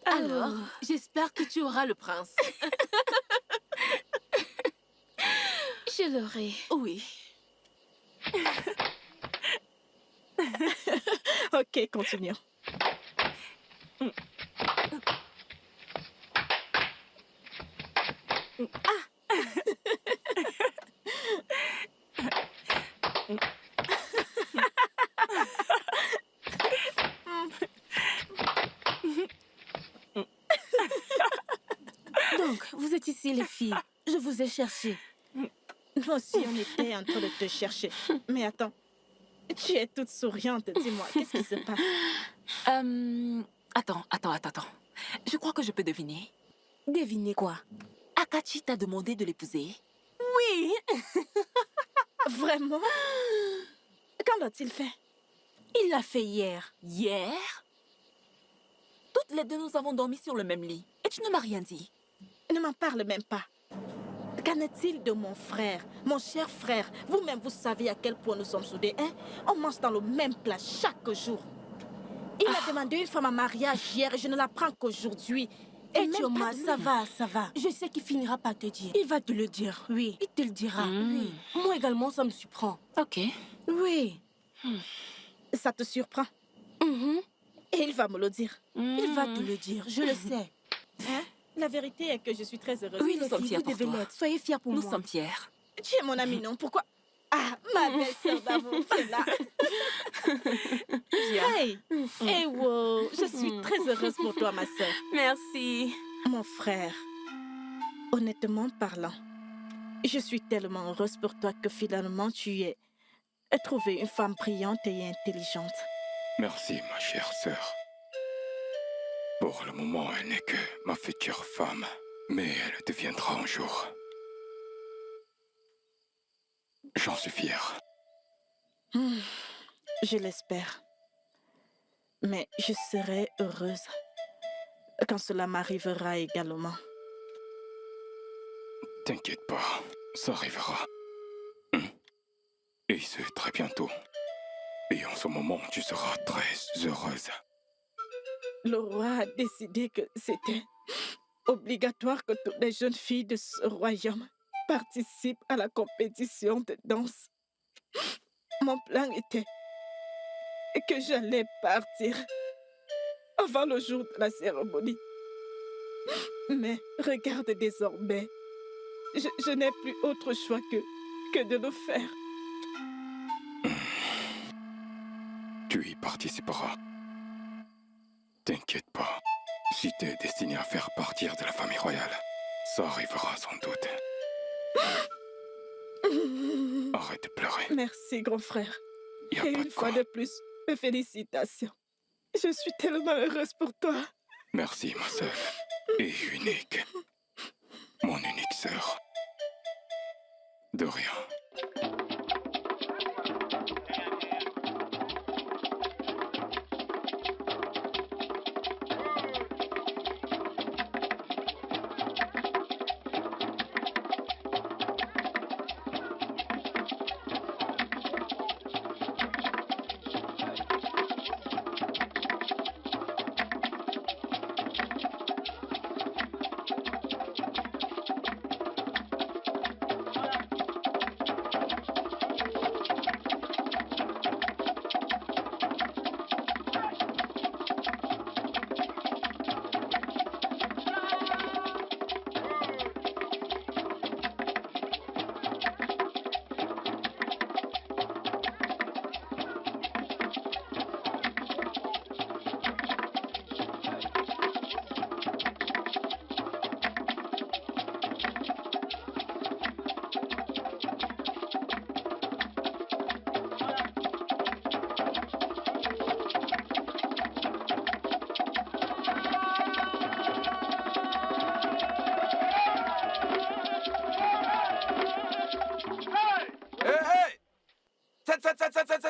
Alors, j'espère que tu auras le prince. Je l'aurai. Oui. Ok, continuons. Donc, vous êtes ici, les filles. Je vous ai cherché. Nous aussi, on était en train de te chercher. Mais attends, tu es toute souriante. Dis-moi, qu'est-ce qui se passe? Attends. Je crois que je peux deviner. Devinez quoi? Akachi t'a demandé de l'épouser? Oui. Vraiment? Quand l'a-t-il fait? Il l'a fait hier. Hier? Toutes les deux, nous avons dormi sur le même lit. Et tu ne m'as rien dit. Ne m'en parle même pas. Qu'en est-il de mon frère, mon cher frère? Vous-même, vous savez à quel point nous sommes soudés, hein? On mange dans le même plat chaque jour. Il a demandé une femme en mariage hier et je ne la prends qu'aujourd'hui. Et même Tioma, pas de ça lui. va, ça va. Je sais qu'il finira par te dire. Il va te le dire, oui. Il te le dira. Oui. Moi également, ça me surprend. Ok. Oui. Ça te surprend? Et il va me le dire. Il va te le dire, je le sais. Hein? La vérité est que je suis très heureuse. Oui, nous sommes fiers vous pour devez toi. l'être. Soyez fiers pour Nous moi. sommes fiers. Tu es mon amie, non? Pourquoi? Ah, ma belle sœur d'amour, c'est là. Hey! Hey, wow! Je suis très heureuse pour toi, ma sœur. Merci. Mon frère, honnêtement parlant, je suis tellement heureuse pour toi que finalement tu as trouvé une femme brillante et intelligente. Merci, ma chère sœur. Pour le moment, elle n'est que ma future femme, mais elle deviendra un jour. J'en suis fier. Je l'espère. Mais je serai heureuse quand cela m'arrivera également. T'inquiète pas, ça arrivera. Et c'est très bientôt. Et en ce moment, tu seras très heureuse. Le roi a décidé que c'était obligatoire que toutes les jeunes filles de ce royaume participent à la compétition de danse. Mon plan était que j'allais partir avant le jour de la cérémonie. Mais regarde désormais, je n'ai plus autre choix que de le faire. Tu y participeras. T'inquiète pas. Si t'es destiné à faire partir de la famille royale, ça arrivera sans doute. Arrête de pleurer. Merci, grand frère. Y a Et pas une de fois quoi. de plus, mes félicitations. Je suis tellement heureuse pour toi. Merci, ma sœur. Et unique. Mon unique sœur. De rien.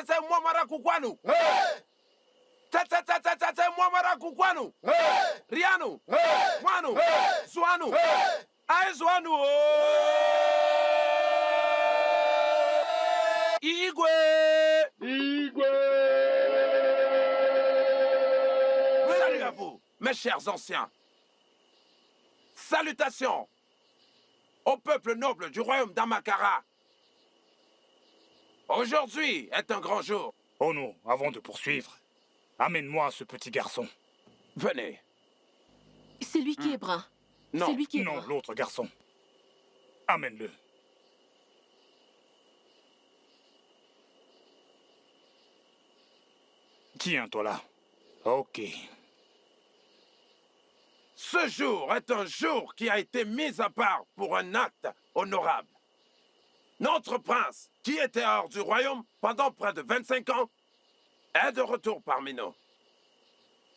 C'est moi Marakukwanu. C'est moi Marakukwanu. Rianu. Mwanu. Zwanu. Aïe Zwanu. Igwe. Salut à vous, mes chers anciens. Salutations au peuple noble du royaume d'Amakara. Aujourd'hui est un grand jour. Oh non, avant de poursuivre, amène-moi ce petit garçon. Venez. C'est lui qui est brun. Non. C'est lui qui est Non, brun. l'autre garçon. Amène-le. Tiens-toi là. Ok. Ce jour est un jour qui a été mis à part pour un acte honorable. Notre prince, qui était hors du royaume pendant près de 25 ans, est de retour parmi nous.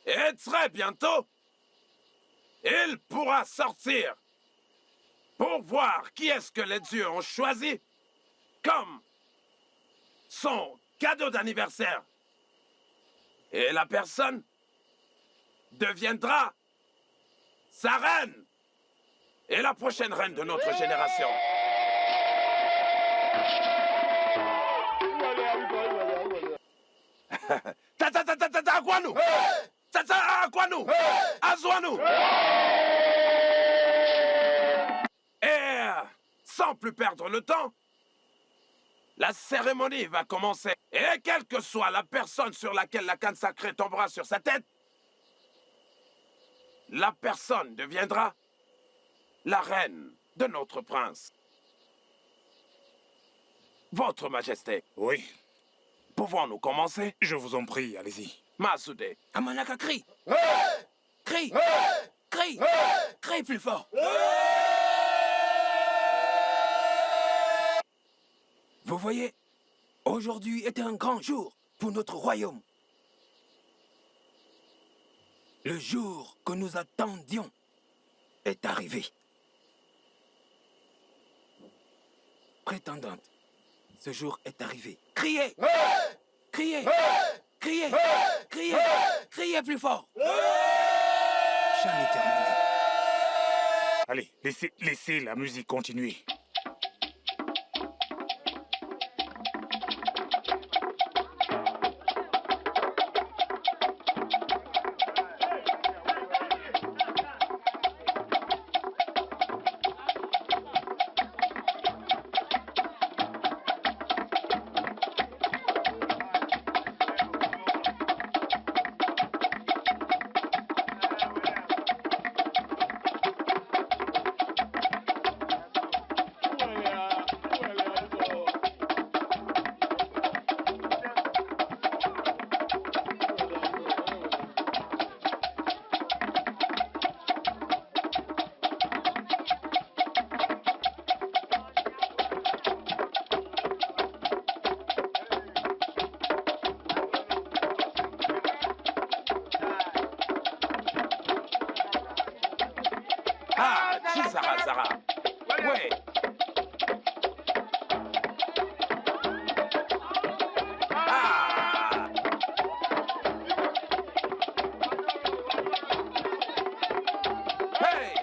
Et très bientôt, il pourra sortir pour voir qui est-ce que les dieux ont choisi comme son cadeau d'anniversaire. Et la personne deviendra sa reine et la prochaine reine de notre génération. Aquanu! Aquanu! Azwanu! Et sans plus perdre le temps, la cérémonie va commencer. Et quelle que soit la personne sur laquelle la canne sacrée tombera sur sa tête, la personne deviendra la reine de notre prince. Votre Majesté. Oui. Pouvons-nous commencer? Je vous en prie, allez-y. Masude. Amanaka, crie! Crie! Crie! Crie plus fort! Vous voyez, aujourd'hui est un grand jour pour notre royaume. Le jour que nous attendions est arrivé. Prétendante, ce jour est arrivé. Criez! Criez! Criez! Criez! Criez plus fort! Jamais terminé. Allez, laissez la musique continuer. Ah, si, Sarah, Sarah. Ouais. Ah. Hey.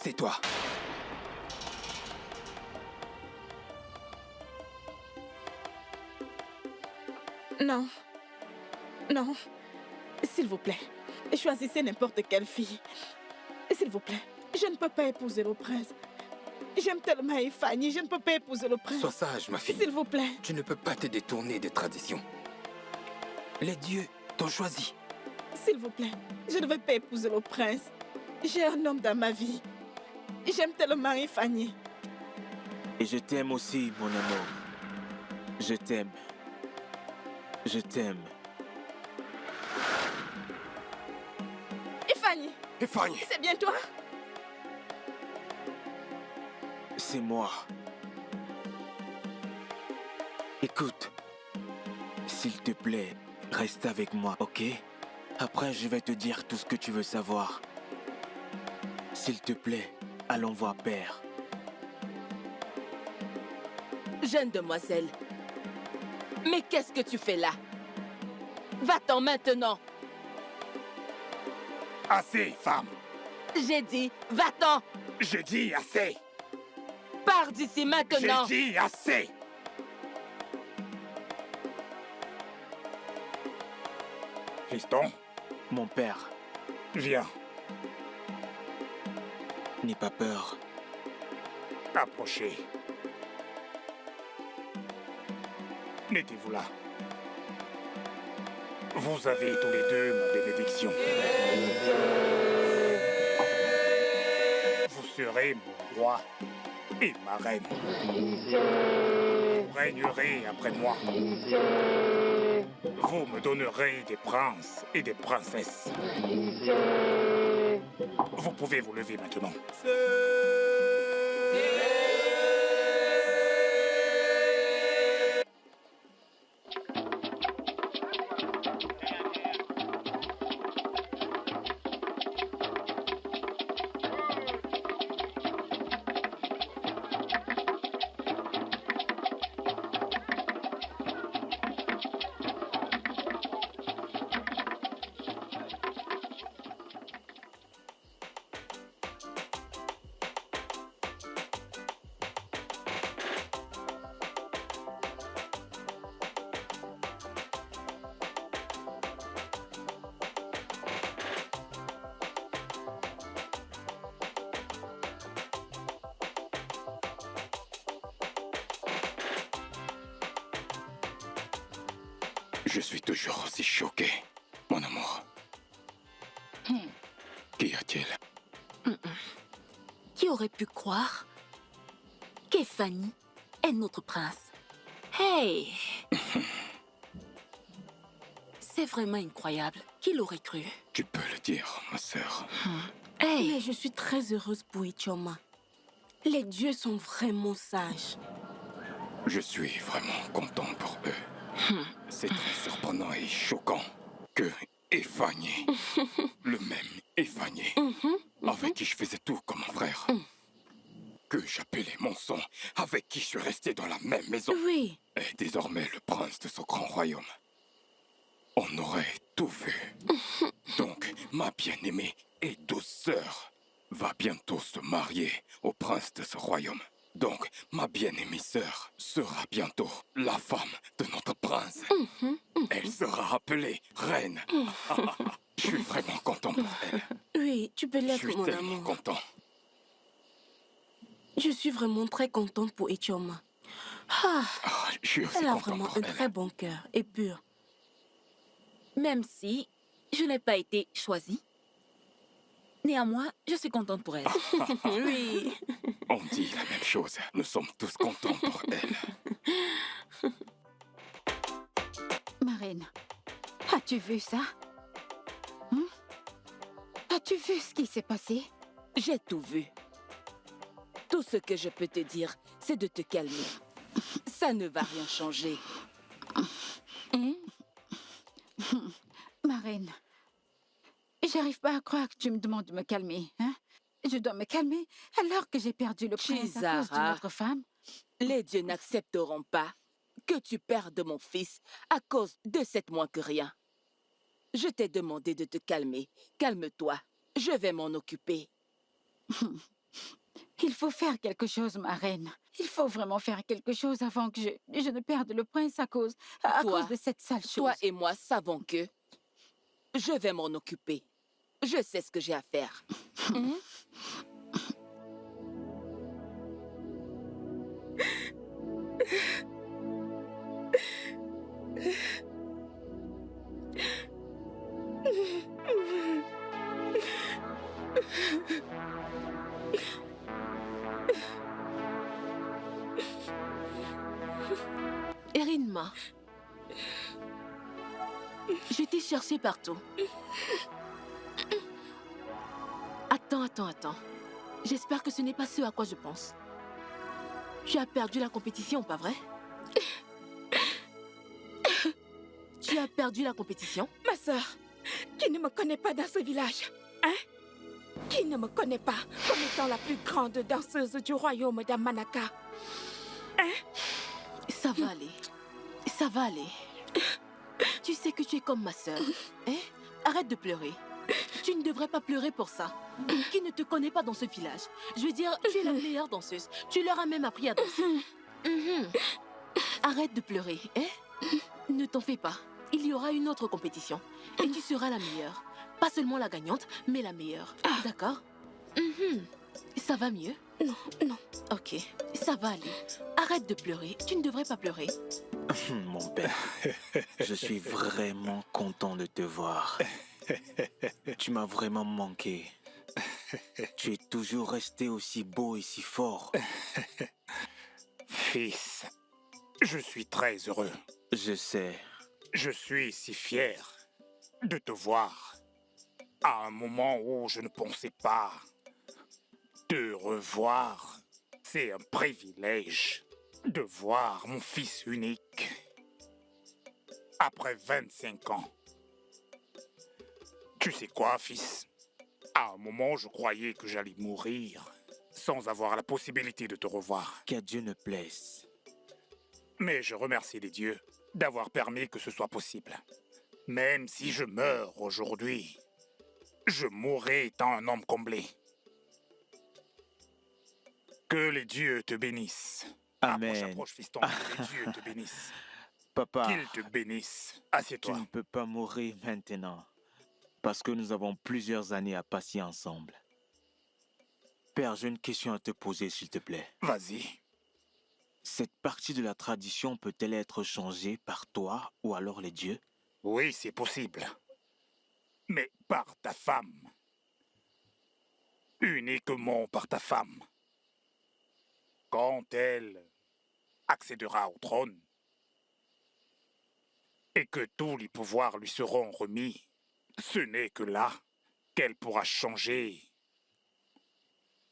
C'est toi. Non. Non. S'il vous plaît, choisissez n'importe quelle fille. S'il vous plaît, je ne peux pas épouser le prince. J'aime tellement Fanny, je ne peux pas épouser le prince. Sois sage, ma fille. S'il vous plaît. Tu ne peux pas te détourner des traditions. Les dieux t'ont choisi. S'il vous plaît, je ne veux pas épouser le prince. J'ai un homme dans ma vie. J'aime tellement Fanny. Et je t'aime aussi, mon amour. Je t'aime. Je t'aime. Fanny. Fanny. C'est bien toi? C'est moi. Écoute, s'il te plaît, reste avec moi, ok? Après, je vais te dire tout ce que tu veux savoir. S'il te plaît, allons voir Père. Jeune demoiselle, mais qu'est-ce que tu fais là? Va-t'en maintenant. Assez, femme. J'ai dit, va-t'en. J'ai dit assez. Pars d'ici maintenant. J'ai dit assez. Fiston. Mon père. Viens. N'aie pas peur. Approchez. Mettez-vous là. Vous avez tous les deux ma bénédiction. Vous serez mon roi. et ma reine. Vous régnerez après moi. Vous me donnerez des princes et des princesses. Vous pouvez vous lever maintenant. Je suis toujours aussi choqué, mon amour. Qu'y a-t-il? Qui aurait pu croire qu'Ephanie est notre prince? Hey! C'est vraiment incroyable. Qui l'aurait cru? Tu peux le dire, ma sœur. Hey! Mais je suis très heureuse pour Ichioma. Les dieux sont vraiment sages. Je suis vraiment content pour eux. C'est très surprenant et choquant que Ephanie, le même Ephanie, avec qui je faisais tout comme un frère, que j'appelais mon son, avec qui je suis resté dans la même maison, Oui. est désormais le prince de ce grand royaume. On aurait tout vu. Donc, ma bien-aimée et douce sœur va bientôt se marier au prince de ce royaume. Donc, ma bien-aimée sœur sera bientôt la femme de notre prince. Elle sera appelée reine. Je suis vraiment content pour elle. Oui, tu peux Je l'être, suis mon tellement amour. content. Je suis vraiment très contente pour Ichioma. Je suis aussi Elle a content vraiment pour un elle. très bon cœur et pur. Même si je n'ai pas été choisie, néanmoins, je suis contente pour elle. Oui. On dit la même chose. Nous sommes tous contents pour elle. Marine, as-tu vu ça? As-tu vu ce qui s'est passé? J'ai tout vu. Tout ce que je peux te dire, c'est de te calmer. Ça ne va rien changer. Marine, j'arrive pas à croire que tu me demandes de me calmer. Hein? Je dois me calmer alors que j'ai perdu le prince à cause d'une Chizara. autre femme. Les dieux n'accepteront pas que tu perdes mon fils à cause de cette moins que rien. Je t'ai demandé de te calmer. Calme-toi. Je vais m'en occuper. Il faut faire quelque chose, ma reine. Il faut vraiment faire quelque chose avant que je ne perde le prince à cause de cette sale chose. Toi et moi savons que je vais m'en occuper. Je sais ce que j'ai à faire. Erinma, je t'ai cherché partout. Attends. J'espère que ce n'est pas ce à quoi je pense. Tu as perdu la compétition, pas vrai? Tu as perdu la compétition? Ma sœur, qui ne me connaît pas dans ce village, hein? Qui ne me connaît pas comme étant la plus grande danseuse du royaume d'Amanaka? Hein? Ça va aller. Ça va aller. Tu sais que tu es comme ma sœur. Hein? Arrête de pleurer. Tu ne devrais pas pleurer pour ça. Qui ne te connaît pas dans ce village? Je veux dire, tu es la meilleure danseuse. Tu leur as même appris à danser. Arrête de pleurer, hein? Ne t'en fais pas. Il y aura une autre compétition. Et tu seras la meilleure. Pas seulement la gagnante, mais la meilleure. D'accord? Ça va mieux? Non. Ok, ça va aller. Arrête de pleurer. Tu ne devrais pas pleurer. Mon père, je suis vraiment content de te voir. Tu m'as vraiment manqué. Tu es toujours resté aussi beau et si fort. Fils, je suis très heureux. Je sais. Je suis si fier de te voir à un moment où je ne pensais pas te revoir. C'est un privilège de voir mon fils unique après 25 ans. Tu sais quoi, fils? À un moment, je croyais que j'allais mourir sans avoir la possibilité de te revoir. Qu'à Dieu ne plaise. Mais je remercie les dieux d'avoir permis que ce soit possible. Même si je meurs aujourd'hui, je mourrai étant un homme comblé. Que les dieux te bénissent. Amen. Approche, fiston. Que les dieux te bénissent. Papa, Qu'ils te bénissent. tu Assieds-toi. ne peux pas mourir maintenant. Parce que nous avons plusieurs années à passer ensemble. Père, j'ai une question à te poser, s'il te plaît. Vas-y. Cette partie de la tradition peut-elle être changée par toi ou alors les dieux? Oui, c'est possible. Mais par ta femme. Uniquement par ta femme. Quand elle accédera au trône et que tous les pouvoirs lui seront remis, ce n'est que là qu'elle pourra changer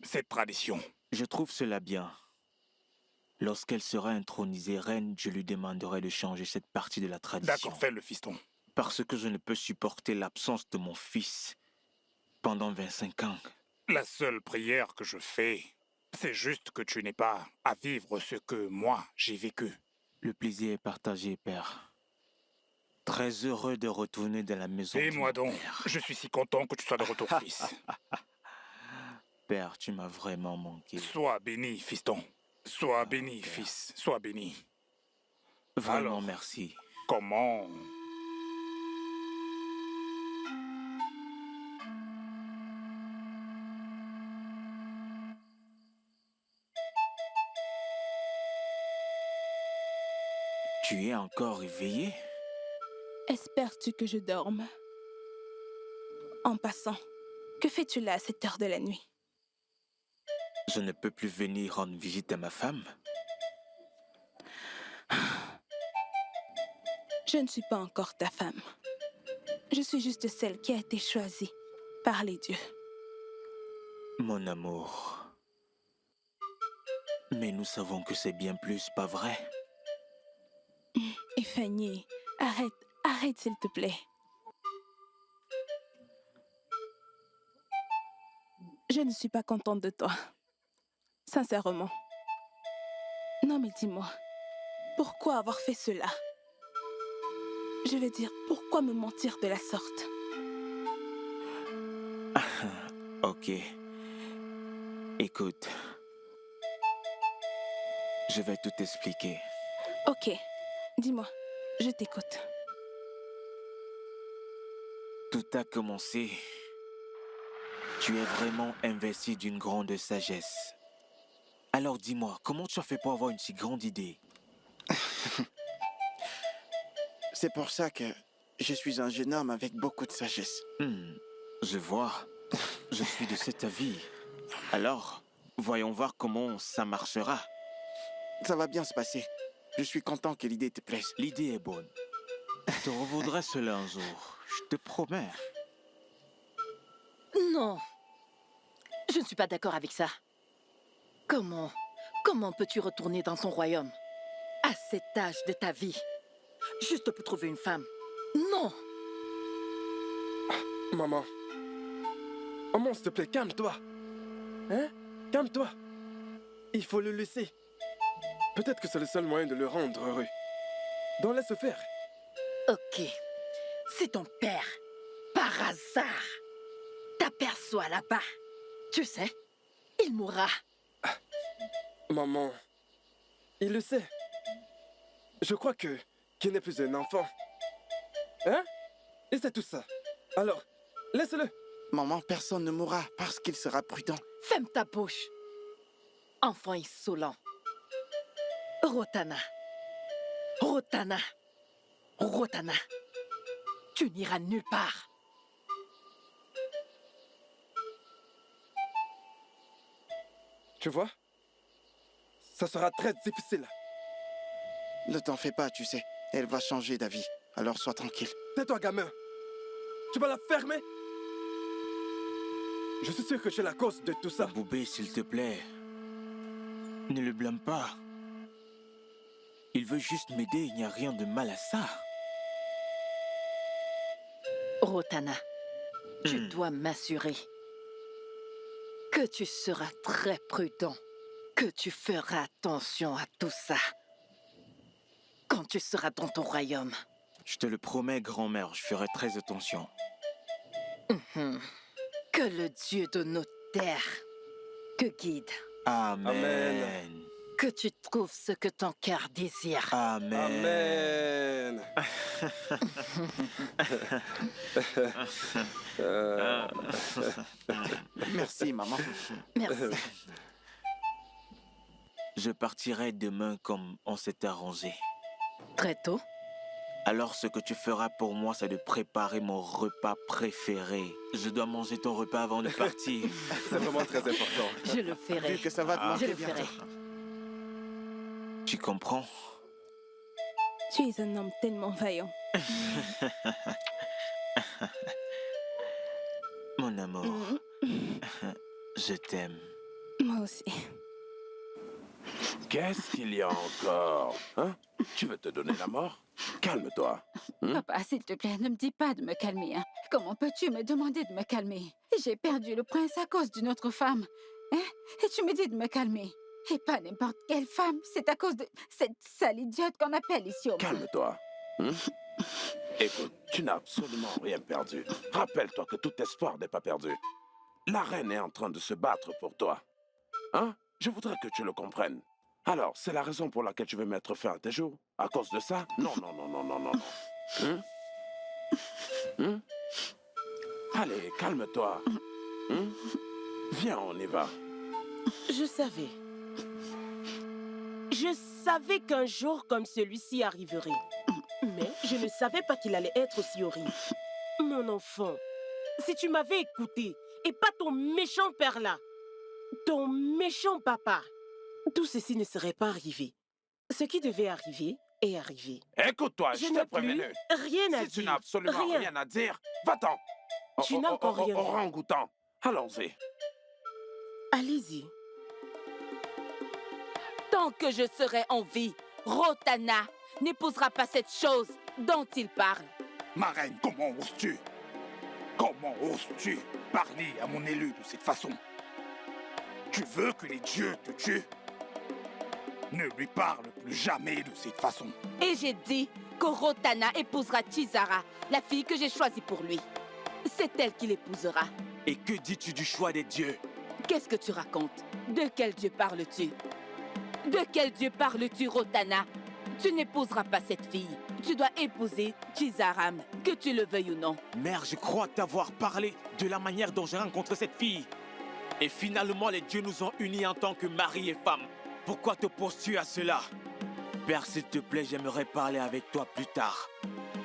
cette tradition. Je trouve cela bien. Lorsqu'elle sera intronisée reine, je lui demanderai de changer cette partie de la tradition. D'accord, fais-le, fiston. Parce que je ne peux supporter l'absence de mon fils pendant 25 ans. La seule prière que je fais, c'est juste que tu n'aies pas à vivre ce que moi, j'ai vécu. Le plaisir est partagé, Père. Très heureux de retourner dans la maison. Et de moi mon donc, père. je suis si content que tu sois de retour, fils. Père, tu m'as vraiment manqué. Sois béni, fiston. Sois béni, Père. fils. Sois béni. Vraiment, Alors, merci. comment... Tu es encore éveillé? Espères-tu que je dorme? En passant, que fais-tu là à cette heure de la nuit? Je ne peux plus venir rendre visite à ma femme. Je ne suis pas encore ta femme. Je suis juste celle qui a été choisie par les dieux. Mon amour. Mais nous savons que c'est bien plus, pas vrai? Et Fanny, arrête s'il te plaît. Je ne suis pas contente de toi. Sincèrement. Non mais dis-moi, pourquoi avoir fait cela? Je veux dire, pourquoi me mentir de la sorte? Ok. Écoute. Je vais tout expliquer. Ok, dis-moi, je t'écoute. Tout a commencé. Tu es vraiment investi d'une grande sagesse. Alors dis-moi, comment tu as fait pour avoir une si grande idée? C'est pour ça que je suis un jeune homme avec beaucoup de sagesse. Je vois. Je suis de cet avis. Alors, voyons voir comment ça marchera. Ça va bien se passer. Je suis content que l'idée te plaise. L'idée est bonne. Je te revaudrai cela un jour. Je te promets. Non. Je ne suis pas d'accord avec ça. Comment peux-tu retourner dans ton royaume à cet âge de ta vie, juste pour trouver une femme? Non. Maman. Maman, s'il te plaît, calme-toi. Hein? Calme-toi. Il faut le laisser. Peut-être que c'est le seul moyen de le rendre heureux. Donc laisse faire. Ok. C'est ton père. Par hasard. T'aperçois là-bas. Tu sais, il mourra. Maman, il le sait. Je crois qu'il n'est plus un enfant. Hein? Et c'est tout ça. Alors, laisse-le. Maman, personne ne mourra parce qu'il sera prudent. Ferme ta bouche. Enfant insolent. Rotana. Rotana. Rotana. Tu n'iras nulle part. Tu vois? Ça sera très difficile. Ne t'en fais pas, tu sais. Elle va changer d'avis. Alors sois tranquille. Tais-toi, gamin. Tu vas la fermer? Je suis sûr que c'est la cause de tout ça. Boubé, s'il te plaît. Ne le blâme pas. Il veut juste m'aider, il n'y a rien de mal à ça. Rotana, je dois m'assurer que tu seras très prudent, que tu feras attention à tout ça quand tu seras dans ton royaume. Je te le promets, grand-mère, je ferai très attention. Que le Dieu de nos terres te guide. Amen. Amen. Que tu trouves ce que ton cœur désire. Amen. Merci, maman. Merci. Je partirai demain comme on s'est arrangé. Très tôt? Alors ce que tu feras pour moi, c'est de préparer mon repas préféré. Je dois manger ton repas avant de partir. C'est vraiment très important. Je le ferai. Vu que ça va te manquer Je le bientôt. ferai. Tu comprends? Tu es un homme tellement vaillant. Mon amour, je t'aime. Moi aussi. Qu'est-ce qu'il y a encore? Hein? Tu veux te donner la mort? Calme-toi. Papa, s'il te plaît, ne me dis pas de me calmer. Hein. Comment peux-tu me demander de me calmer? J'ai perdu le prince à cause d'une autre femme. Hein? Et tu me dis de me calmer. Et pas n'importe quelle femme. C'est à cause de cette sale idiote qu'on appelle ici au monde. Calme-toi. Écoute, tu n'as absolument rien perdu. Rappelle-toi que tout espoir n'est pas perdu. La reine est en train de se battre pour toi. Hein? Je voudrais que tu le comprennes. Alors, c'est la raison pour laquelle tu veux mettre fin à tes jours? À cause de ça? Non, non, non, non, non, non, non. Allez, calme-toi. Viens, on y va. Je savais. Je savais qu'un jour comme celui-ci arriverait. Mais je ne savais pas qu'il allait être aussi horrible. Mon enfant, si tu m'avais écouté, et pas ton méchant père là, ton méchant papa, tout ceci ne serait pas arrivé. Ce qui devait arriver est arrivé. Écoute-toi, je Je t'ai n'ai prévenu. plus rien à Si tu dire. n'as absolument rien à dire, va-t'en. Tu n'as encore rien dit. Orang-outan. Allons-y. Allez-y. Tant que je serai en vie, Rotana n'épousera pas cette chose dont il parle. Ma reine, comment oses-tu? Comment oses-tu parler à mon élu de cette façon? Tu veux que les dieux te tuent? Ne lui parle plus jamais de cette façon. Et j'ai dit que Rotana épousera Chizara, la fille que j'ai choisie pour lui. C'est elle qui l'épousera. Et que dis-tu du choix des dieux? Qu'est-ce que tu racontes? De quel dieu parles-tu? De quel dieu parles-tu, Rotana? Tu n'épouseras pas cette fille. Tu dois épouser Chizaram, que tu le veuilles ou non. Mère, je crois t'avoir parlé de la manière dont j'ai rencontré cette fille. Et finalement, les dieux nous ont unis en tant que mari et femme. Pourquoi t'opposes-tu à cela? Père, s'il te plaît, j'aimerais parler avec toi plus tard.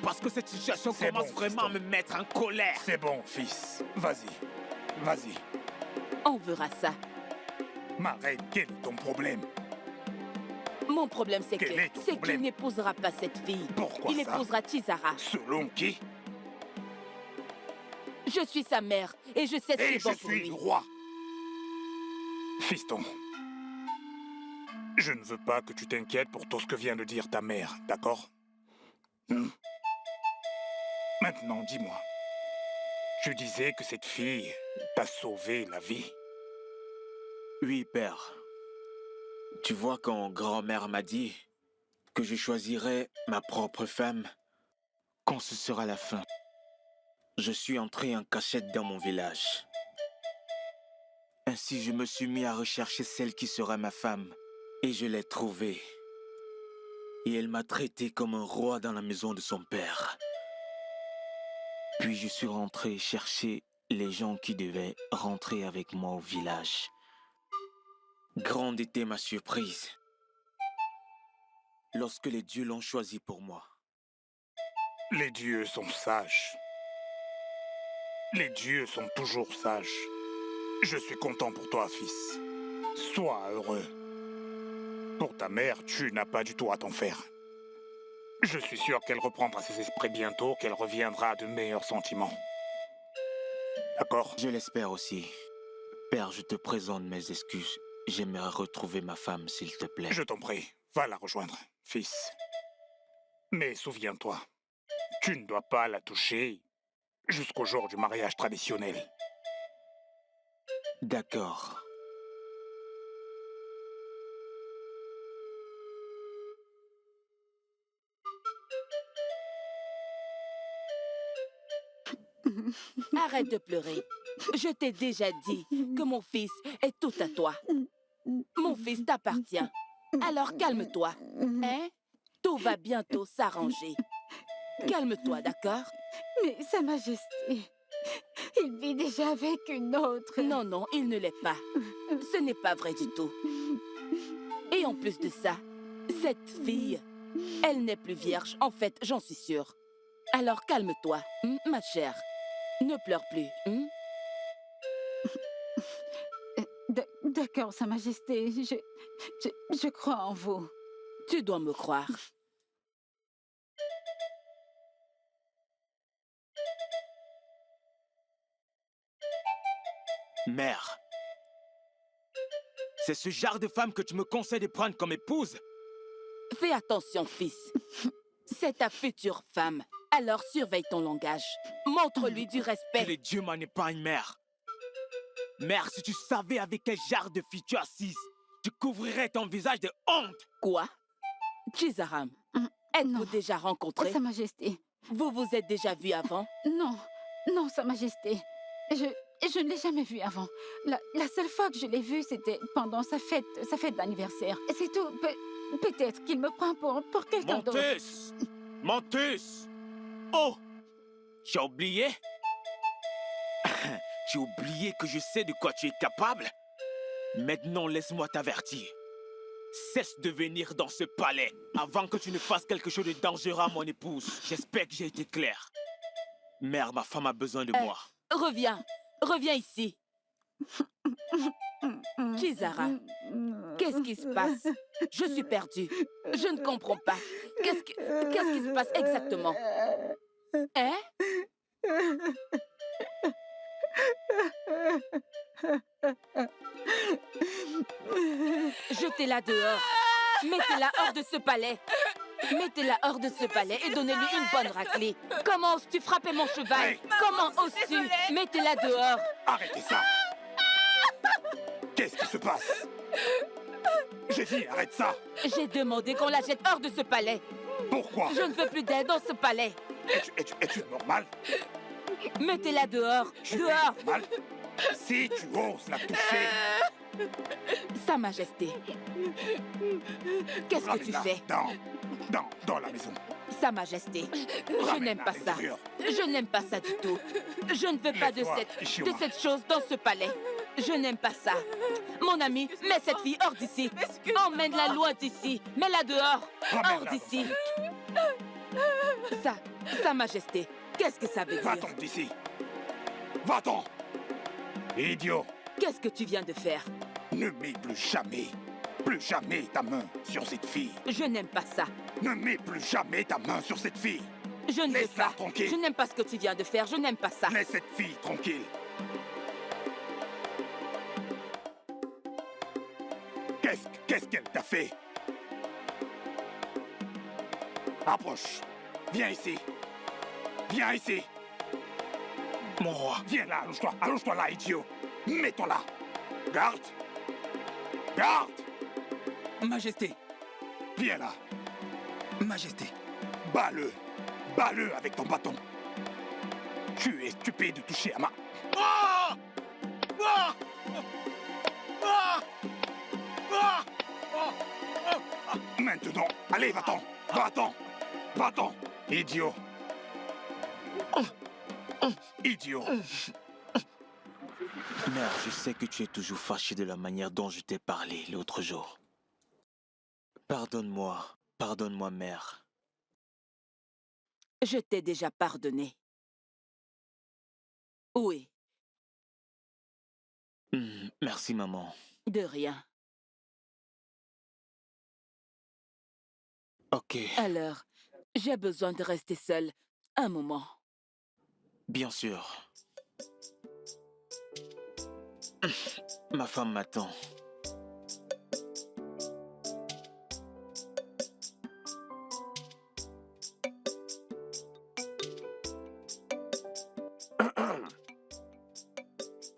Parce que cette situation commence vraiment à me mettre en colère. C'est bon, fils. Vas-y. Vas-y. On verra ça. Ma reine, quel est ton problème? Mon problème, c'est Quel est ton qu'il problème? n'épousera pas cette fille. Pourquoi Il ça? épousera Chizara. Selon qui? Je suis sa mère et je sais ce qui Et est bon je pour suis lui. le roi. Fiston, je ne veux pas que tu t'inquiètes pour tout ce que vient de dire ta mère, d'accord? Maintenant, dis-moi. Tu disais que cette fille t'a sauvé la vie? Oui, père. Tu vois, quand grand-mère m'a dit que je choisirais ma propre femme quand ce sera la fin, je suis entré en cachette dans mon village. Ainsi, je me suis mis à rechercher celle qui sera ma femme. Et je l'ai trouvée. Et elle m'a traité comme un roi dans la maison de son père. Puis je suis rentré chercher les gens qui devaient rentrer avec moi au village. Grande était ma surprise lorsque les dieux l'ont choisi pour moi. Les dieux sont sages. Les dieux sont toujours sages. Je suis content pour toi, fils. Sois heureux. Pour ta mère, tu n'as pas du tout à t'en faire. Je suis sûr qu'elle reprendra ses esprits bientôt, qu'elle reviendra à de meilleurs sentiments. D'accord? Je l'espère aussi. Père, je te présente mes excuses. J'aimerais retrouver ma femme, s'il te plaît. Je t'en prie, va la rejoindre, fils. Mais souviens-toi, tu ne dois pas la toucher jusqu'au jour du mariage traditionnel. D'accord. Arrête de pleurer. Je t'ai déjà dit que mon fils est tout à toi. Mon fils t'appartient. Alors calme-toi. Hein? Tout va bientôt s'arranger. Calme-toi, d'accord? Mais Sa Majesté, il vit déjà avec une autre. Non, non, il ne l'est pas. Ce n'est pas vrai du tout. Et en plus de ça, cette fille, elle n'est plus vierge. En fait, j'en suis sûre. Alors calme-toi, ma chère. Ne pleure plus. D'accord, Sa Majesté, je crois en vous. Tu dois me croire. Mère, c'est ce genre de femme que tu me conseilles de prendre comme épouse? Fais attention, fils. C'est ta future femme. Alors surveille ton langage. Montre-lui du respect. Que les dieux m'en épargnent, mère. Mère, si tu savais avec quel genre de fille tu es assise, tu couvrirais ton visage de honte. Quoi? Chizaram, êtes-vous déjà rencontrés? Sa Majesté. Vous vous êtes déjà vus avant? Non, non, Sa Majesté. Je ne l'ai jamais vu avant. La seule fois que je l'ai vu, c'était pendant sa fête d'anniversaire. C'est tout. Peut-être qu'il me prend pour quelqu'un d'autre. Montus! Montus! Oh! Tu as oublié? Tu as oublié que je sais de quoi tu es capable? Maintenant, laisse-moi t'avertir. Cesse de venir dans ce palais avant que tu ne fasses quelque chose de dangereux à mon épouse. J'espère que j'ai été clair. Mère, ma femme a besoin de moi. Reviens. Reviens ici. Chizara, qu'est-ce qui se passe? Je suis perdue. Je ne comprends pas. Qu'est-ce qui se passe exactement? Hein? Jetez-la dehors. Mettez-la hors de ce palais. Mettez-la hors de ce palais et donnez-lui une bonne raclée. Comment oses-tu frapper mon cheval? Hey, comment oses-tu? Mettez-la dehors. Arrêtez ça! Qu'est-ce qui se passe? J'ai dit, arrête ça! J'ai demandé qu'on la jette hors de ce palais. Pourquoi? Je ne veux plus d'elle dans ce palais. Es-tu normal? Mettez-la dehors. Dehors. Normal? Si tu oses la toucher... Sa Majesté, qu'est-ce que tu fais? Dans la maison. Sa Majesté, je n'aime pas ça. Je n'aime pas ça du tout. Je ne veux pas de cette chose dans ce palais. Je n'aime pas ça. Mon ami, mets cette fille hors d'ici. Emmène-la loin d'ici. Mets-la dehors. Hors d'ici. Sa Majesté, qu'est-ce que ça veut dire? Va-t'en d'ici. Va-t'en. Idiot. Qu'est-ce que tu viens de faire? Ne mets plus jamais ta main sur cette fille. Je n'aime pas ça. Ne mets plus jamais ta main sur cette fille. Je ne veux Laisse-la pas. tranquille. Je n'aime pas ce que tu viens de faire. Je n'aime pas ça. Laisse cette fille tranquille. Qu'est-ce qu'elle t'a fait? Approche. Viens ici. Viens ici. Mon roi. Viens là, allonge-toi. Allonge-toi là, idiot. Mets-toi là. Garde. Garde. Majesté. Viens là. Majesté. Bats-le. Bats-le avec ton bâton. Tu es stupide de toucher à ma... Ah! Ah! Ah! Ah! Maintenant, allez, va-t'en. Va-t'en. Va-t'en. Idiot. Idiot. Mère, je sais que tu es toujours fâchée de la manière dont je t'ai parlé l'autre jour. Pardonne-moi. Pardonne-moi, mère. Je t'ai déjà pardonné. Oui. Merci, maman. De rien. Ok, Alors, j'ai besoin de rester seule un moment. bien sûr. Ma femme m'attend.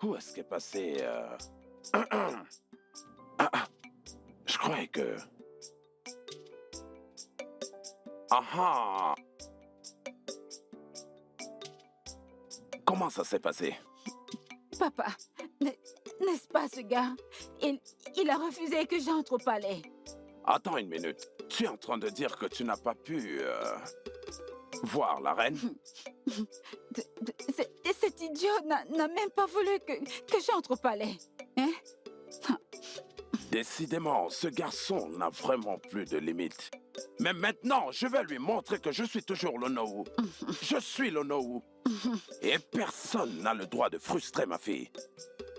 Où est-ce qu'est passé Je croyais que... Ah ah! Comment ça s'est passé? Papa, n'est-ce pas ce gars? Il a refusé que j'entre au palais. Attends une minute. Tu es en train de dire que tu n'as pas pu... voir la reine? Cet idiot n'a même pas voulu que j'entre au palais. Hein? Décidément, ce garçon n'a vraiment plus de limites. Mais maintenant, je vais lui montrer que je suis toujours l'Onowu. Je suis l'Onowu. Et personne n'a le droit de frustrer ma fille.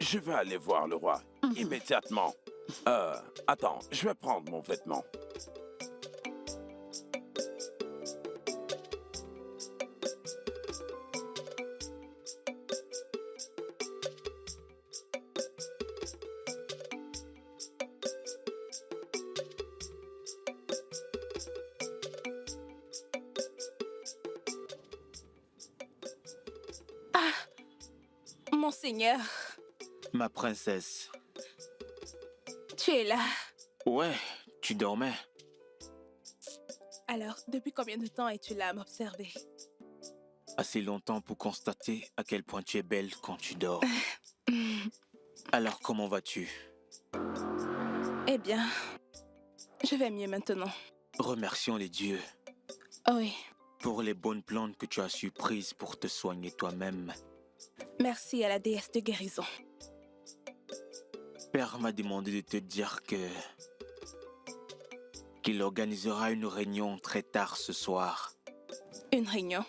Je vais aller voir le roi immédiatement. Attends, je vais prendre mon vêtement. Monseigneur, Ma princesse. tu es là. Ouais, tu dormais. Alors, depuis combien de temps es-tu là à m'observer? Assez longtemps pour constater à quel point tu es belle quand tu dors. Alors, comment vas-tu? Eh bien, je vais mieux maintenant. Remercions les dieux Oh oui, pour les bonnes plantes que tu as su prises pour te soigner toi-même. merci à la déesse de guérison. Père m'a demandé de te dire qu'il organisera une réunion très tard ce soir. Une réunion.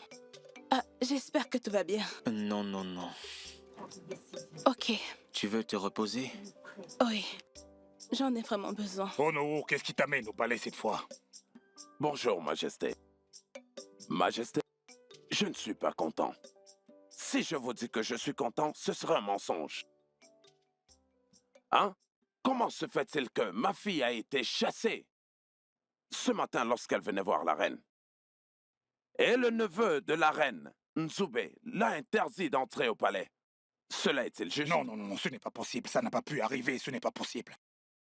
Ah, j'espère que tout va bien. Non, non, non. Ok, Tu veux te reposer? oui. J'en ai vraiment besoin. Onowu, qu'est-ce qui t'amène au palais cette fois? Bonjour, Majesté. Majesté, je ne suis pas content. Si je vous dis que je suis content, ce serait un mensonge. Hein? Comment se fait-il que ma fille a été chassée ce matin lorsqu'elle venait voir la reine? Et le neveu de la reine, Nzube, l'a interdit d'entrer au palais. Cela est-il juste? Non, non, non, ce n'est pas possible. Ça n'a pas pu arriver, ce n'est pas possible.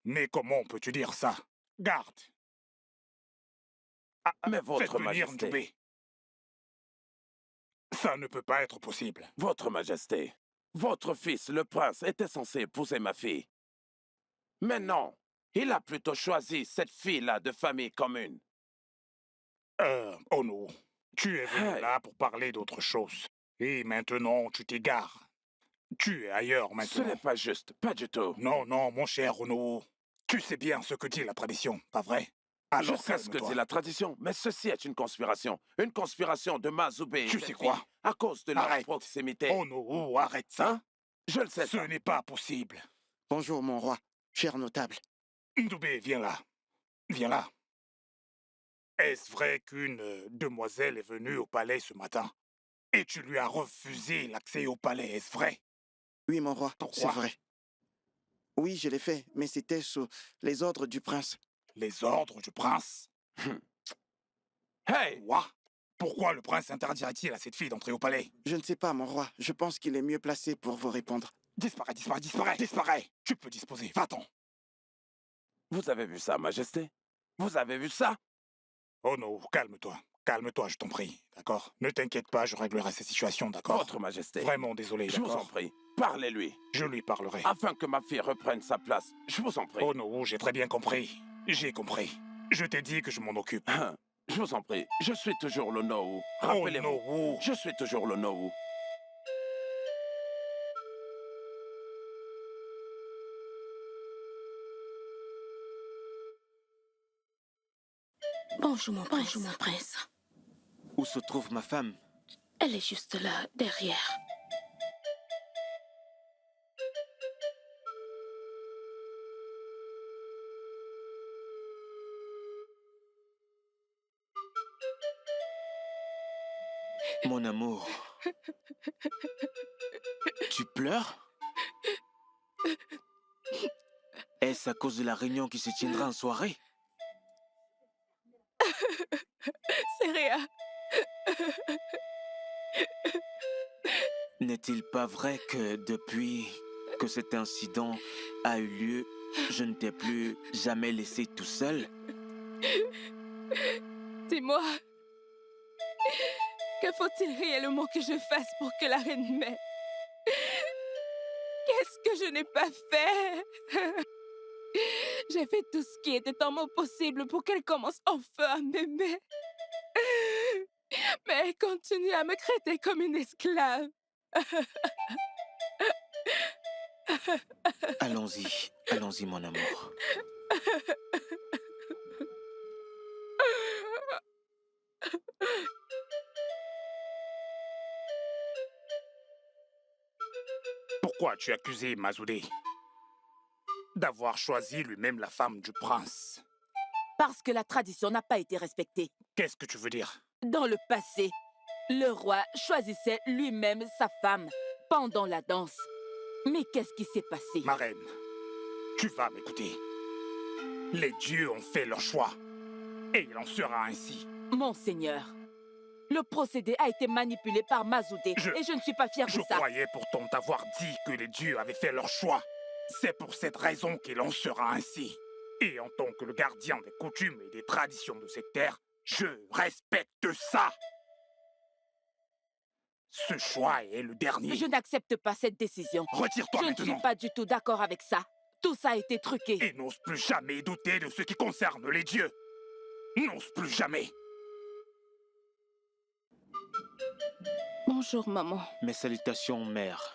Mais comment peux-tu dire ça? Garde! Mais Faites votre venir Majesté... Nzube. Ça ne peut pas être possible. Votre Majesté, votre fils, le prince, était censé épouser ma fille. Mais non, il a plutôt choisi cette fille-là de famille commune. Ono, tu es venu là pour parler d'autre chose. Et maintenant, tu t'égares. Tu es ailleurs Ce maintenant. n'est pas juste, pas du tout. Non, non, mon cher Ono. Tu sais bien ce que dit la tradition, pas vrai? Je sais ce que dit la tradition, mais ceci est une conspiration. Une conspiration de Mazube et Tu cette sais quoi? fille, à cause de leur Arrête. proximité. Ono, arrête ça. Hein? Je le sais. Ce n'est pas possible. Bonjour, mon roi, cher notable. Ndoubé, viens là. Viens là. Est-ce vrai qu'une demoiselle est venue au palais ce matin et tu lui as refusé l'accès au palais? Est-ce vrai? Oui, mon roi, c'est Pourquoi? vrai. Oui, je l'ai fait, mais c'était sous les ordres du prince. Les ordres du prince? Hey! Quoi? Pourquoi le prince interdirait-il à cette fille d'entrer au palais? Je ne sais pas, mon roi. Je pense qu'il est mieux placé pour vous répondre. Disparais, disparais, disparais, disparais! Tu peux disposer, va-t'en! Vous avez vu ça, Majesté? Vous avez vu ça? Oh non, calme-toi. Calme-toi, je t'en prie, d'accord? Ne t'inquiète pas, je réglerai cette situation, d'accord? Votre Majesté. Vraiment désolé, Je vous d'accord? en prie, parlez-lui. Je lui parlerai. Afin que ma fille reprenne sa place. Je vous en prie. Oh non, j'ai très bien compris. J'ai compris. Je t'ai dit que je m'en occupe. Je vous en prie, je suis toujours l'Onowu. Oh Rappelez-vous, non, je suis toujours l'Onowu. Bonjour mon prince. Où se trouve ma femme? Elle est juste là, derrière. Mon amour. Tu pleures? Est-ce à cause de la réunion qui se tiendra en soirée? C'est rien. N'est-il pas vrai que depuis que cet incident a eu lieu, je ne t'ai plus jamais laissé tout seul? Dis-moi, que faut-il réellement que je fasse pour que la reine m'aime? Qu'est-ce que je n'ai pas fait? J'ai fait tout ce qui était en mon possible pour qu'elle commence enfin à m'aimer. Mais elle continue à me traiter comme une esclave. Allons-y, allons-y, mon amour. Pourquoi tu accusais Mazoudé d'avoir choisi lui-même la femme du prince? Parce que la tradition n'a pas été respectée. Qu'est-ce que tu veux dire? Dans le passé, le roi choisissait lui-même sa femme pendant la danse. Mais qu'est-ce qui s'est passé? Ma reine, tu vas m'écouter. Les dieux ont fait leur choix. Et il en sera ainsi. Monseigneur, le procédé a été manipulé par Mazoudé et je ne suis pas fière de ça. Je croyais pourtant t'avoir dit que les dieux avaient fait leur choix. C'est pour cette raison qu'il en sera ainsi. Et en tant que le gardien des coutumes et des traditions de cette terre, je respecte ça. Ce choix est le dernier. Je n'accepte pas cette décision. Retire-toi maintenant. Je ne suis pas du tout d'accord avec ça. Tout ça a été truqué. Et n'ose plus jamais douter de ce qui concerne les dieux. N'ose plus jamais. Bonjour, maman. Mes salutations, mère.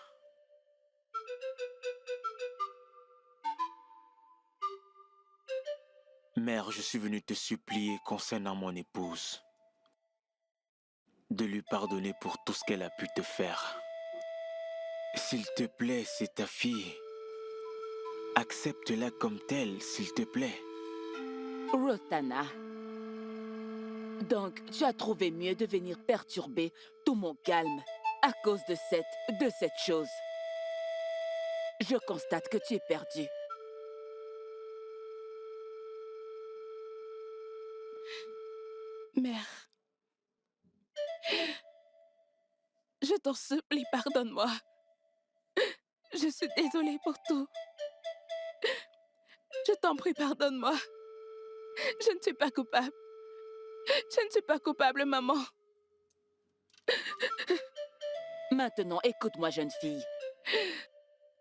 Mère, je suis venu te supplier concernant mon épouse, de lui pardonner pour tout ce qu'elle a pu te faire. S'il te plaît, c'est ta fille. Accepte-la comme telle, s'il te plaît. Rotana. Donc, tu as trouvé mieux de venir perturber tout mon calme à cause de cette chose. Je constate que tu es perdu. Mère, je t'en supplie, pardonne-moi. Je suis désolée pour tout. Je t'en prie, pardonne-moi. Je ne suis pas coupable. Je ne suis pas coupable, maman. Maintenant, écoute-moi, jeune fille.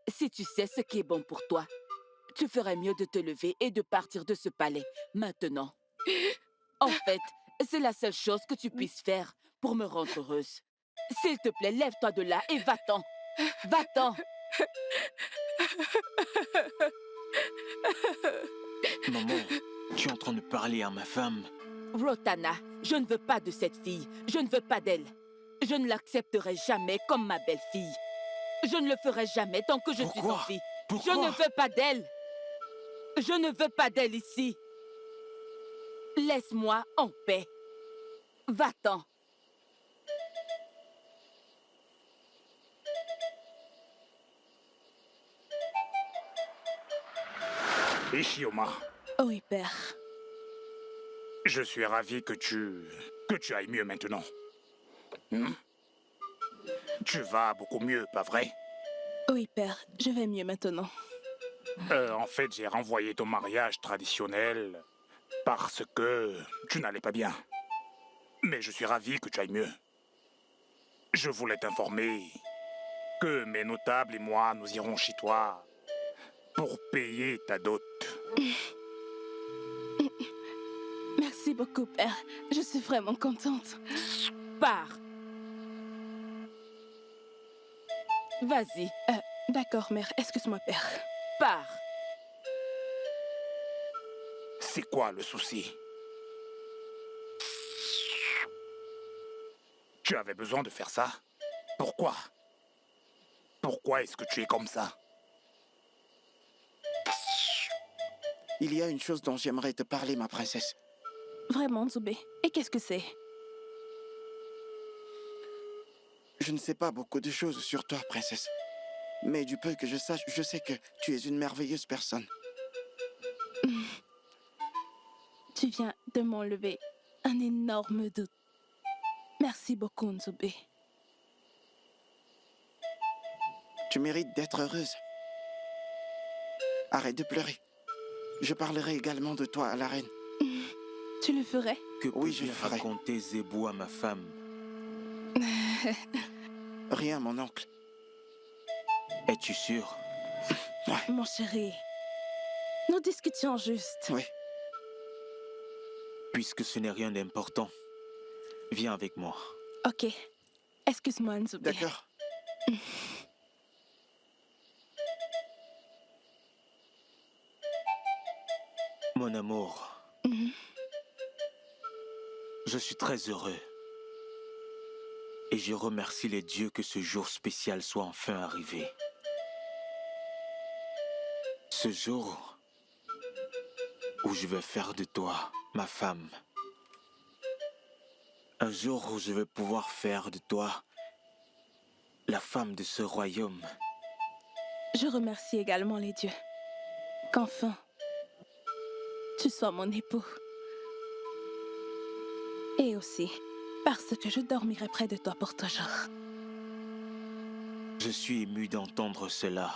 Si tu sais ce qui est bon pour toi, tu ferais mieux de te lever et de partir de ce palais, maintenant. En fait, c'est la seule chose que tu puisses faire pour me rendre heureuse. S'il te plaît, lève-toi de là et va-t'en. Va-t'en. Maman, tu es en train de parler à ma femme. Rotana, je ne veux pas de cette fille. Je ne veux pas d'elle. Je ne l'accepterai jamais comme ma belle-fille. Je ne le ferai jamais tant que je suis en vie. Je ne veux pas d'elle. Je ne veux pas d'elle ici. Laisse-moi en paix. Va-t'en. Ishioma. Oui, père. Je suis ravi que tu ailles mieux maintenant. Tu vas beaucoup mieux, pas vrai? Oui, père, je vais mieux maintenant. En fait, j'ai renvoyé ton mariage traditionnel parce que tu n'allais pas bien. Mais je suis ravi que tu ailles mieux. Je voulais t'informer que mes notables et moi, nous irons chez toi pour payer ta dot. Merci beaucoup, père. Je suis vraiment contente. Pars. Vas-y. D'accord, mère. Excuse-moi, père. Pars. C'est quoi le souci? Tu avais besoin de faire ça? Pourquoi? Pourquoi est-ce que tu es comme ça? Il y a une chose dont j'aimerais te parler, ma princesse. Vraiment, Nzube. Et qu'est-ce que c'est? Je ne sais pas beaucoup de choses sur toi, princesse. Mais du peu que je sache, je sais que tu es une merveilleuse personne. Tu viens de m'enlever un énorme doute. Merci beaucoup, Nzube. Tu mérites d'être heureuse. Arrête de pleurer. Je parlerai également de toi à la reine. Tu le ferais? Que Oui, je peut-il le ferai. raconter Zébou à ma femme? Rien, mon oncle. Es-tu sûr? Mon chéri, nous discutions juste. Oui. Puisque ce n'est rien d'important, viens avec moi. Ok. Excuse-moi, Nzube. D'accord. Mon amour, je suis très heureux. Et je remercie les dieux que ce jour spécial soit enfin arrivé. Ce jour où je vais faire de toi ma femme. Un jour où je vais pouvoir faire de toi la femme de ce royaume. Je remercie également les dieux qu'enfin tu sois mon époux. Et aussi parce que je dormirai près de toi pour toujours. Je suis ému d'entendre cela.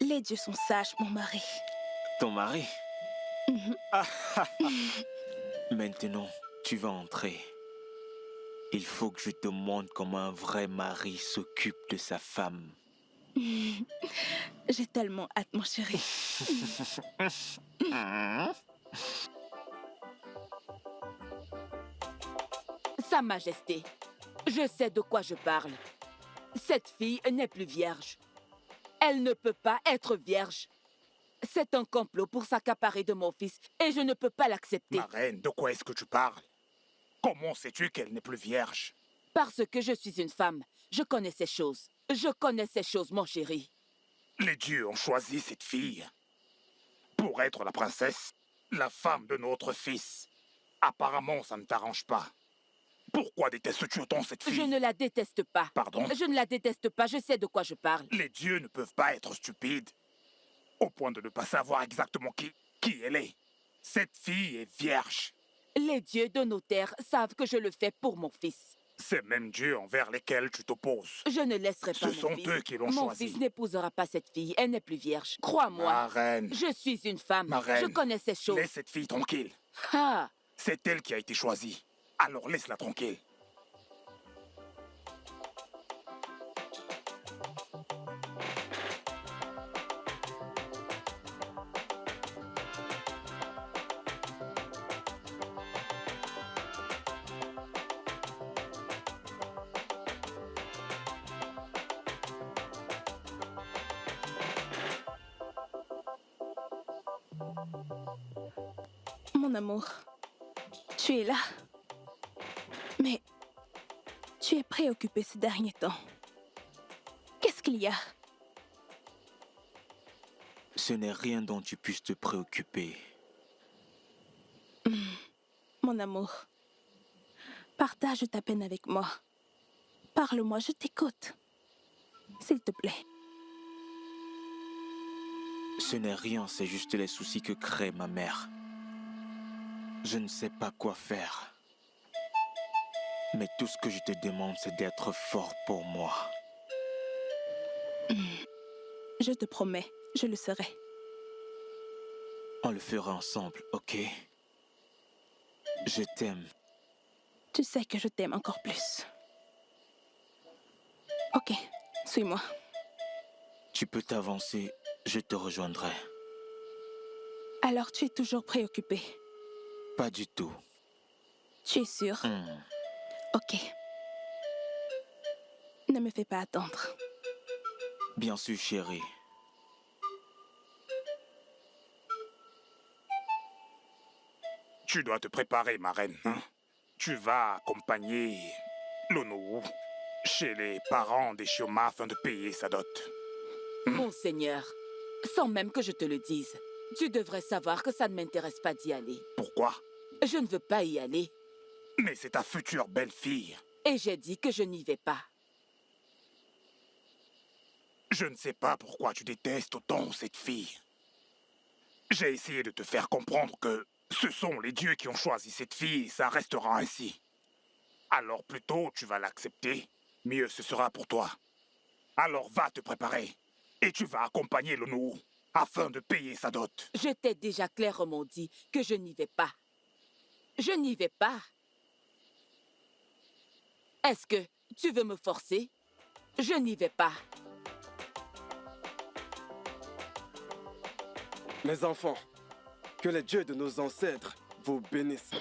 Les dieux sont sages, mon mari. Ton mari? Maintenant, tu vas entrer. Il faut que je te montre comment un vrai mari s'occupe de sa femme. J'ai tellement hâte, mon chéri. Sa Majesté, je sais de quoi je parle. Cette fille n'est plus vierge. Elle ne peut pas être vierge. C'est un complot pour s'accaparer de mon fils et je ne peux pas l'accepter. Ma reine, de quoi est-ce que tu parles? Comment sais-tu qu'elle n'est plus vierge? Parce que je suis une femme. Je connais ces choses. Je connais ces choses, mon chéri. Les dieux ont choisi cette fille pour être la princesse, la femme de notre fils. Apparemment, ça ne t'arrange pas. Pourquoi détestes-tu autant cette fille? Je ne la déteste pas. Pardon? Je ne la déteste pas, je sais de quoi je parle. Les dieux ne peuvent pas être stupides, au point de ne pas savoir exactement qui elle est. Cette fille est vierge. Les dieux de nos terres savent que je le fais pour mon fils. Ces mêmes dieux envers lesquels tu t'opposes. Je ne laisserai pas Ce mon sont fils. eux qui l'ont Mon choisi. fils n'épousera pas cette fille, elle n'est plus vierge. Crois-moi. Ma reine. Je suis une femme. Ma reine. Je connais ces choses. Laisse cette fille tranquille. Ah, C'est elle qui a été choisie. Alors laisse-la tranquille. mon amour, tu es là. Mais tu es préoccupé ces derniers temps. Qu'est-ce qu'il y a? Ce n'est rien dont tu puisses te préoccuper. Mon amour, partage ta peine avec moi. Parle-moi, je t'écoute. S'il te plaît. Ce n'est rien, c'est juste les soucis que crée ma mère. Je ne sais pas quoi faire. Mais tout ce que je te demande, c'est d'être fort pour moi. Je te promets, je le serai. On le fera ensemble, ok? Je t'aime. Tu sais que je t'aime encore plus. Ok, suis-moi. Tu peux t'avancer, je te rejoindrai. Alors tu es toujours préoccupé? Pas du tout. Tu es sûr? Ok. Ne me fais pas attendre. Bien sûr, chérie. Tu dois te préparer, ma reine. Hein? Tu vas accompagner l'Onowu chez les parents des Chioma afin de payer sa dot. Mon Seigneur, sans même que je te le dise, tu devrais savoir que ça ne m'intéresse pas d'y aller. Pourquoi? Je ne veux pas y aller. Mais c'est ta future belle-fille. Et j'ai dit que je n'y vais pas. Je ne sais pas pourquoi tu détestes autant cette fille. J'ai essayé de te faire comprendre que ce sont les dieux qui ont choisi cette fille et ça restera ainsi. Alors plus tôt tu vas l'accepter, mieux ce sera pour toi. Alors va te préparer et tu vas accompagner le Nuhu afin de payer sa dot. Je t'ai déjà clairement dit que je n'y vais pas. Je n'y vais pas. Est-ce que tu veux me forcer? Je n'y vais pas. Mes enfants, que les dieux de nos ancêtres vous bénissent.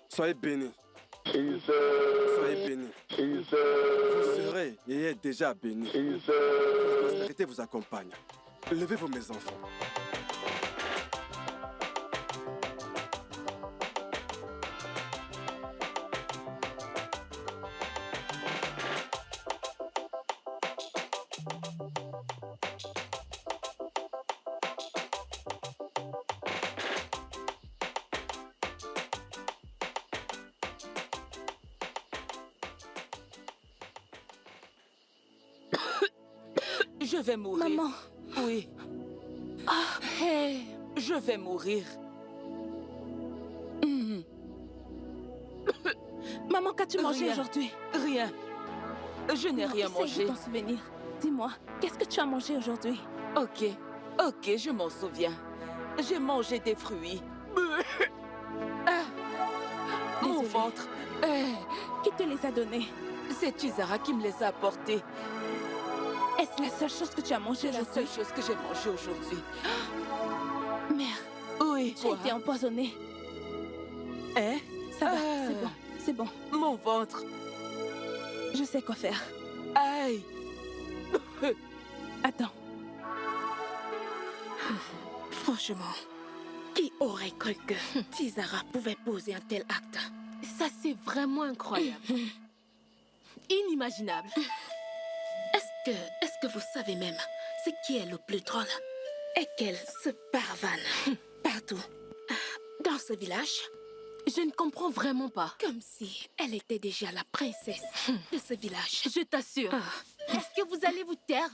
Soyez bénis. Soyez bénis. Vous serez et êtes déjà bénis. La prospérité vous accompagne. Levez-vous, mes enfants. Je vais mourir. Maman. Oui. Ah, hey. Je vais mourir. Maman, qu'as-tu mangé Rien. aujourd'hui? Rien. Je n'ai rien mangé. Ton souvenir. Dis-moi, qu'est-ce que tu as mangé aujourd'hui? Ok, je m'en souviens. J'ai mangé des fruits. Mon Désolée. ventre. Qui te les a donnés? C'est Izara qui me les a apportés. Est-ce la seule chose que tu as mangée C'est la aujourd'hui? seule chose que j'ai mangée aujourd'hui. Mère, Oui, tu as été empoisonnée. Hein? Ça va, c'est bon, c'est bon. Mon ventre. Je sais quoi faire. Aïe. Attends. Franchement, qui aurait cru que Tizara pouvait poser un tel acte? Ça, c'est vraiment incroyable. Inimaginable. Est-ce que vous savez même ce qui est le plus drôle? Et qu'elle se parvane partout dans ce village, Je ne comprends vraiment pas. comme si elle était déjà la princesse de ce village. Je t'assure. Ah. Est-ce que vous allez vous taire?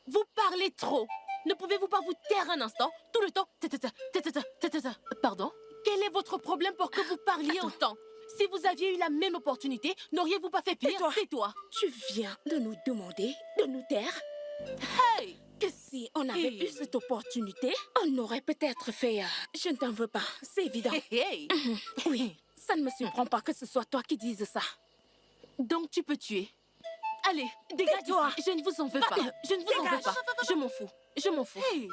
Vous parlez trop. Ne pouvez-vous pas vous taire un instant? Tout le temps. Pardon? Quel est votre problème pour que vous parliez autant? Si vous aviez eu la même opportunité, n'auriez-vous pas fait pire? Tais-toi. Tu viens de nous demander de nous taire? Hey! Que si on avait eu cette opportunité, on aurait peut-être fait... je ne t'en veux pas, c'est évident. Hey! Oui, ça ne me surprend pas que ce soit toi qui dises ça. Donc tu peux tuer. Allez, dégage Tais-toi. d'ici. Je ne vous en veux pas. Je ne vous en veux Dégage. pas. Je m'en fous. Je m'en fous. Hey.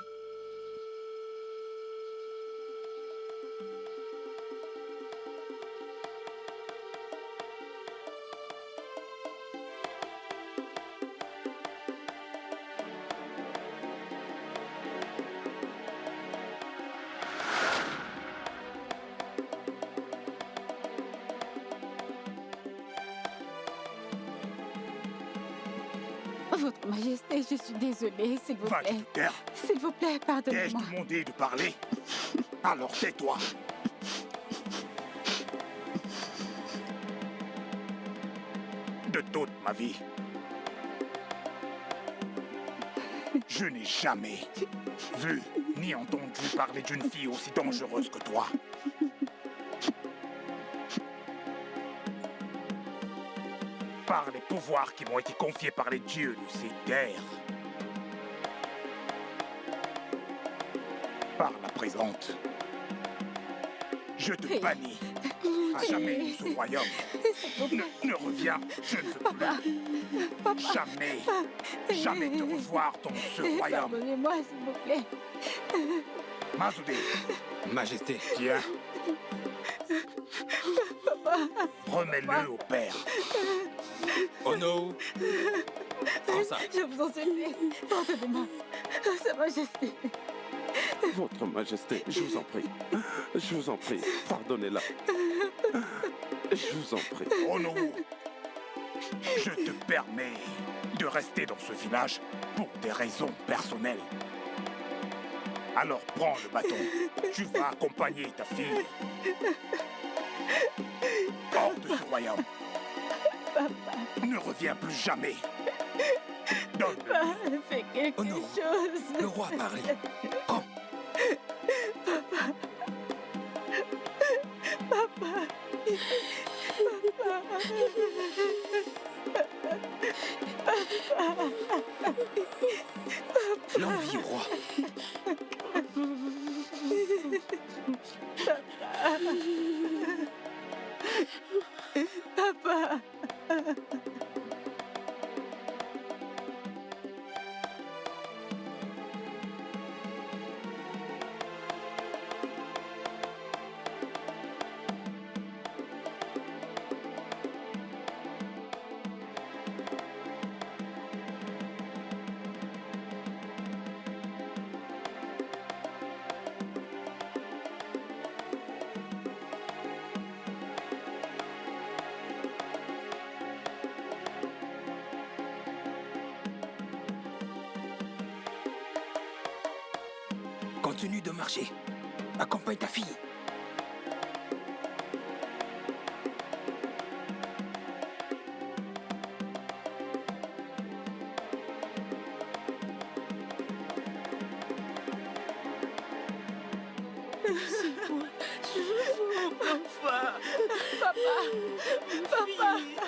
Votre Majesté, je suis désolée, s'il vous Va-tu plaît. te taire? S'il vous plaît, T'ai-je pardonnez-moi. demandé de parler? Alors tais-toi. De toute ma vie, je n'ai jamais vu ni entendu parler d'une fille aussi dangereuse que toi. Par les pouvoirs qui m'ont été confiés par les dieux de ces terres. Par la présente, je te bannis à jamais de ce royaume. Ne reviens, je ne veux plus. Jamais, jamais te revoir dans ce royaume. Pardonnez-moi, s'il vous plaît. Mazoudé, Majesté, tiens. Remets-le au père. oh non. Prends ça. Je vous en supplie, pardonnez-moi. Sa Majesté. Votre Majesté, je vous en prie. Je vous en prie, pardonnez-la. Je vous en prie. Ono, je te permets de rester dans ce village pour des raisons personnelles. Alors prends le bâton. Tu vas accompagner ta fille hors de ce royaume. Ne reviens plus jamais. Donne. Fais quelque chose. Le roi a parlé. Prends. Papa. L'envie au roi. Papa. Continue de marcher. Accompagne ta fille.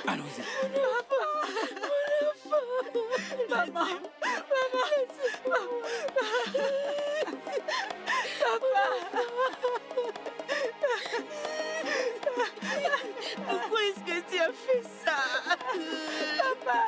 Allons-y. Pourquoi est-ce que tu as fait ça? Papa,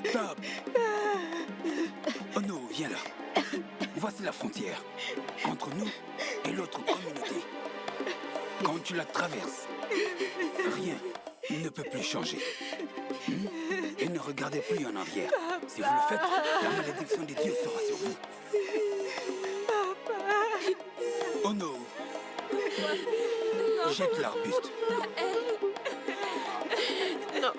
Stop. Oh non, viens là. Voici la frontière entre nous et l'autre communauté. Quand tu la traverses, rien ne peut plus changer. Et ne regardez plus en arrière. Si vous le faites, la malédiction des dieux sera sur vous. Oh non. Jette l'arbuste. non.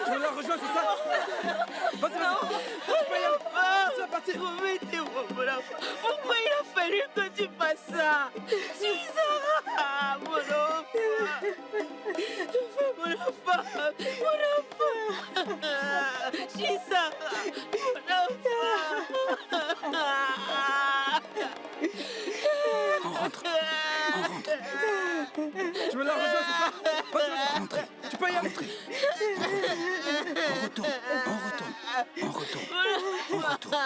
Tu veux la rejoindre, c'est ça? Vas-y, vas-y. Tu peux y aller. Tu vas partir. Promettez-moi, mon enfant. Pourquoi il a fallu que tu fasses ça? Gisara, mon enfant. Mon enfant. Mon enfant. Gisara, mon enfant. On rentre. On rentre. Tu veux la rejoindre, c'est ça? Vas-y, vas-y. Rentrez. Tu peux y aller. Rentrez. On retourne. On retourne. On retourne. On retourne.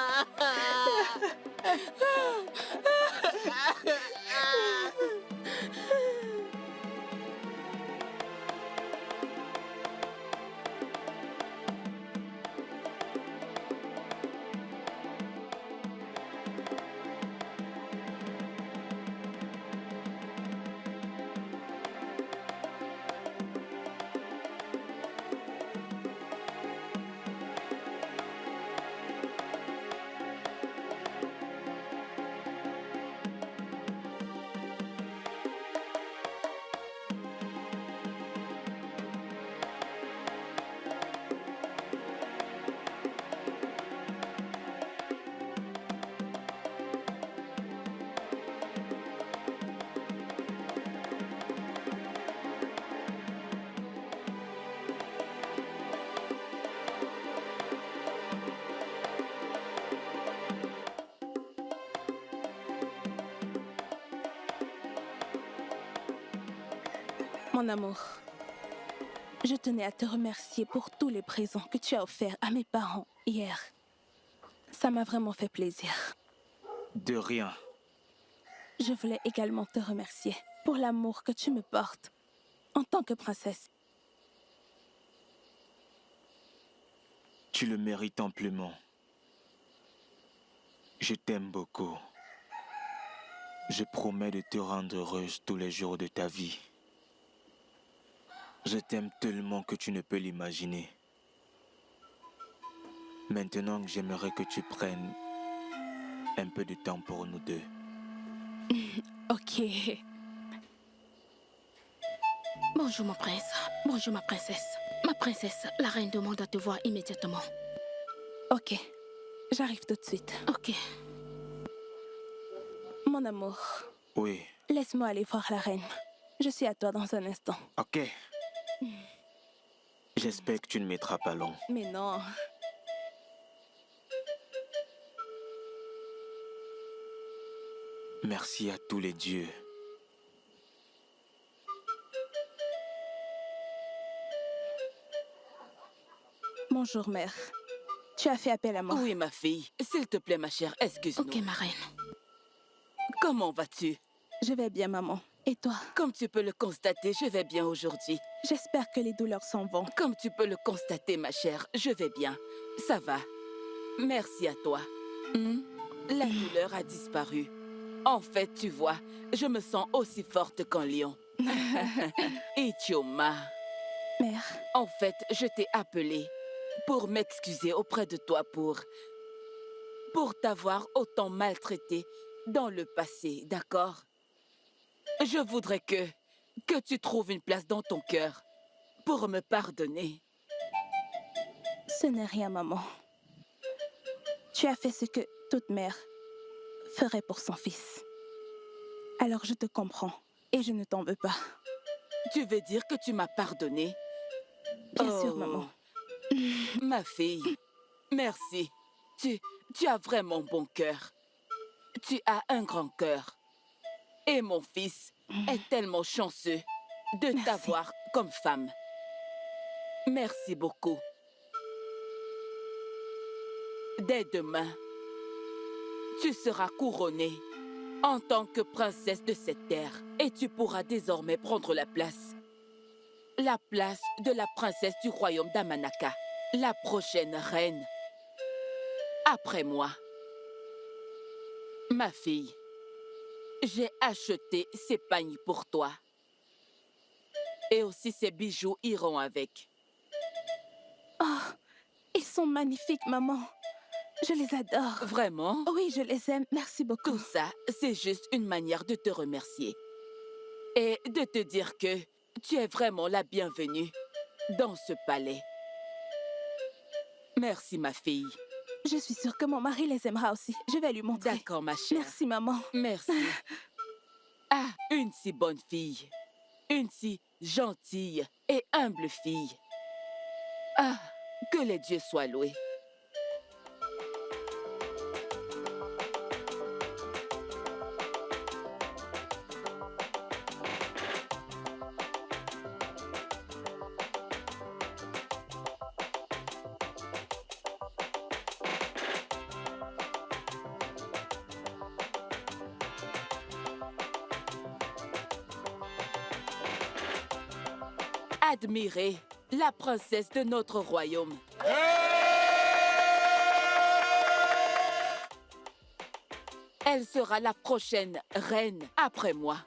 Mon amour, je tenais à te remercier pour tous les présents que tu as offerts à mes parents hier. Ça m'a vraiment fait plaisir. De rien. Je voulais également te remercier pour l'amour que tu me portes en tant que princesse. Tu le mérites amplement. Je t'aime beaucoup. Je promets de te rendre heureuse tous les jours de ta vie. Je t'aime tellement que tu ne peux l'imaginer. Maintenant, j'aimerais que tu prennes un peu de temps pour nous deux. Ok. Bonjour mon prince. Bonjour ma princesse. Ma princesse, la reine demande à te voir immédiatement. Ok. J'arrive tout de suite. Ok. Mon amour. Oui. Laisse-moi aller voir la reine. Je suis à toi dans un instant. Ok. J'espère que tu ne mettras pas long. Mais non. Merci à tous les dieux. Bonjour, mère. Tu as fait appel à moi. Oui, ma fille. S'il te plaît, ma chère, excuse-nous. Ok, ma reine. Comment vas-tu? Je vais bien, maman. Et toi? Comme tu peux le constater, je vais bien aujourd'hui. J'espère que les douleurs s'en vont. Comme tu peux le constater, ma chère, je vais bien. Ça va. Merci à toi. La douleur a disparu. En fait, tu vois, je me sens aussi forte qu'un lion. Ichioma. Mère. En fait, je t'ai appelé pour m'excuser auprès de toi pour t'avoir autant maltraité dans le passé, d'accord? Je voudrais que tu trouves une place dans ton cœur pour me pardonner. Ce n'est rien, maman. Tu as fait ce que toute mère ferait pour son fils. Alors je te comprends et je ne t'en veux pas. Tu veux dire que tu m'as pardonné? Bien sûr, maman. Ma fille, merci. Tu as vraiment bon cœur. Tu as un grand cœur. Et mon fils est tellement chanceux de t'avoir comme femme. Merci beaucoup. Dès demain, tu seras couronnée en tant que princesse de cette terre et tu pourras désormais prendre la place de la princesse du royaume d'Amanaka, la prochaine reine. Après moi. Ma fille, j'ai acheté ces pagnes pour toi. Et aussi ces bijoux iront avec. Oh, ils sont magnifiques, maman. Je les adore. Vraiment? Oui, je les aime. Merci beaucoup. Tout ça, c'est juste une manière de te remercier. Et de te dire que tu es vraiment la bienvenue dans ce palais. Merci, ma fille. Je suis sûre que mon mari les aimera aussi. Je vais lui montrer. D'accord, ma chère. Merci, maman. Merci. Ah, une si bonne fille. Une si gentille et humble fille. Ah, que les dieux soient loués. Admirez la princesse de notre royaume. Elle sera la prochaine reine après moi.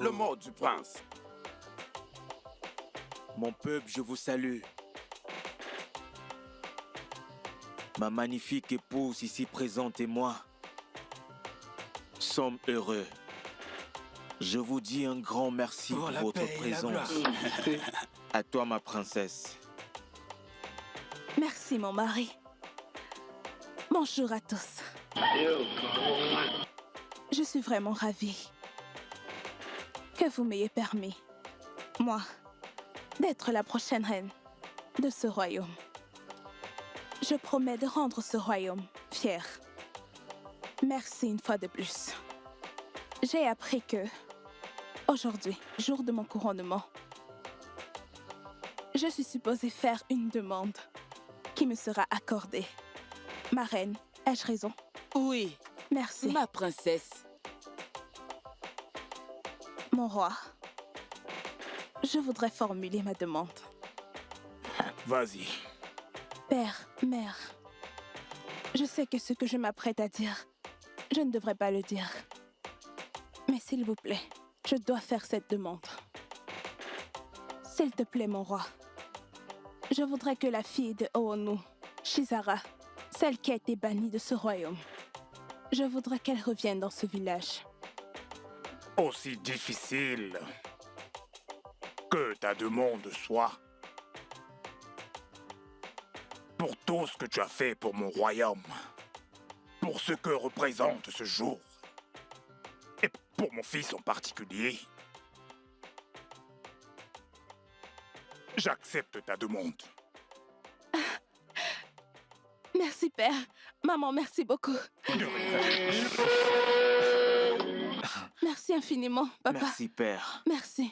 Le mot du prince. Mon peuple, je vous salue. Ma magnifique épouse ici présente et moi sommes heureux. Je vous dis un grand merci pour votre présence. À toi, ma princesse. Merci, mon mari. Bonjour à tous. Je suis vraiment ravie que vous m'ayez permis, moi, d'être la prochaine reine de ce royaume. Je promets de rendre ce royaume fier. Merci une fois de plus. J'ai appris que, aujourd'hui, jour de mon couronnement, je suis supposée faire une demande qui me sera accordée. Ma reine, ai-je raison? Oui. Merci. Ma princesse. Mon roi, je voudrais formuler ma demande. Vas-y. Père, mère, je sais que ce que je m'apprête à dire, je ne devrais pas le dire. Mais s'il vous plaît, je dois faire cette demande. S'il te plaît, mon roi, je voudrais que la fille de Oonu, Shizara, celle qui a été bannie de ce royaume, je voudrais qu'elle revienne dans ce village. Aussi difficile que ta demande soit, pour tout ce que tu as fait pour mon royaume, pour ce que représente ce jour, et pour mon fils en particulier, j'accepte ta demande. Merci, père. Maman, merci beaucoup. Merci infiniment, papa. Merci, père. Merci.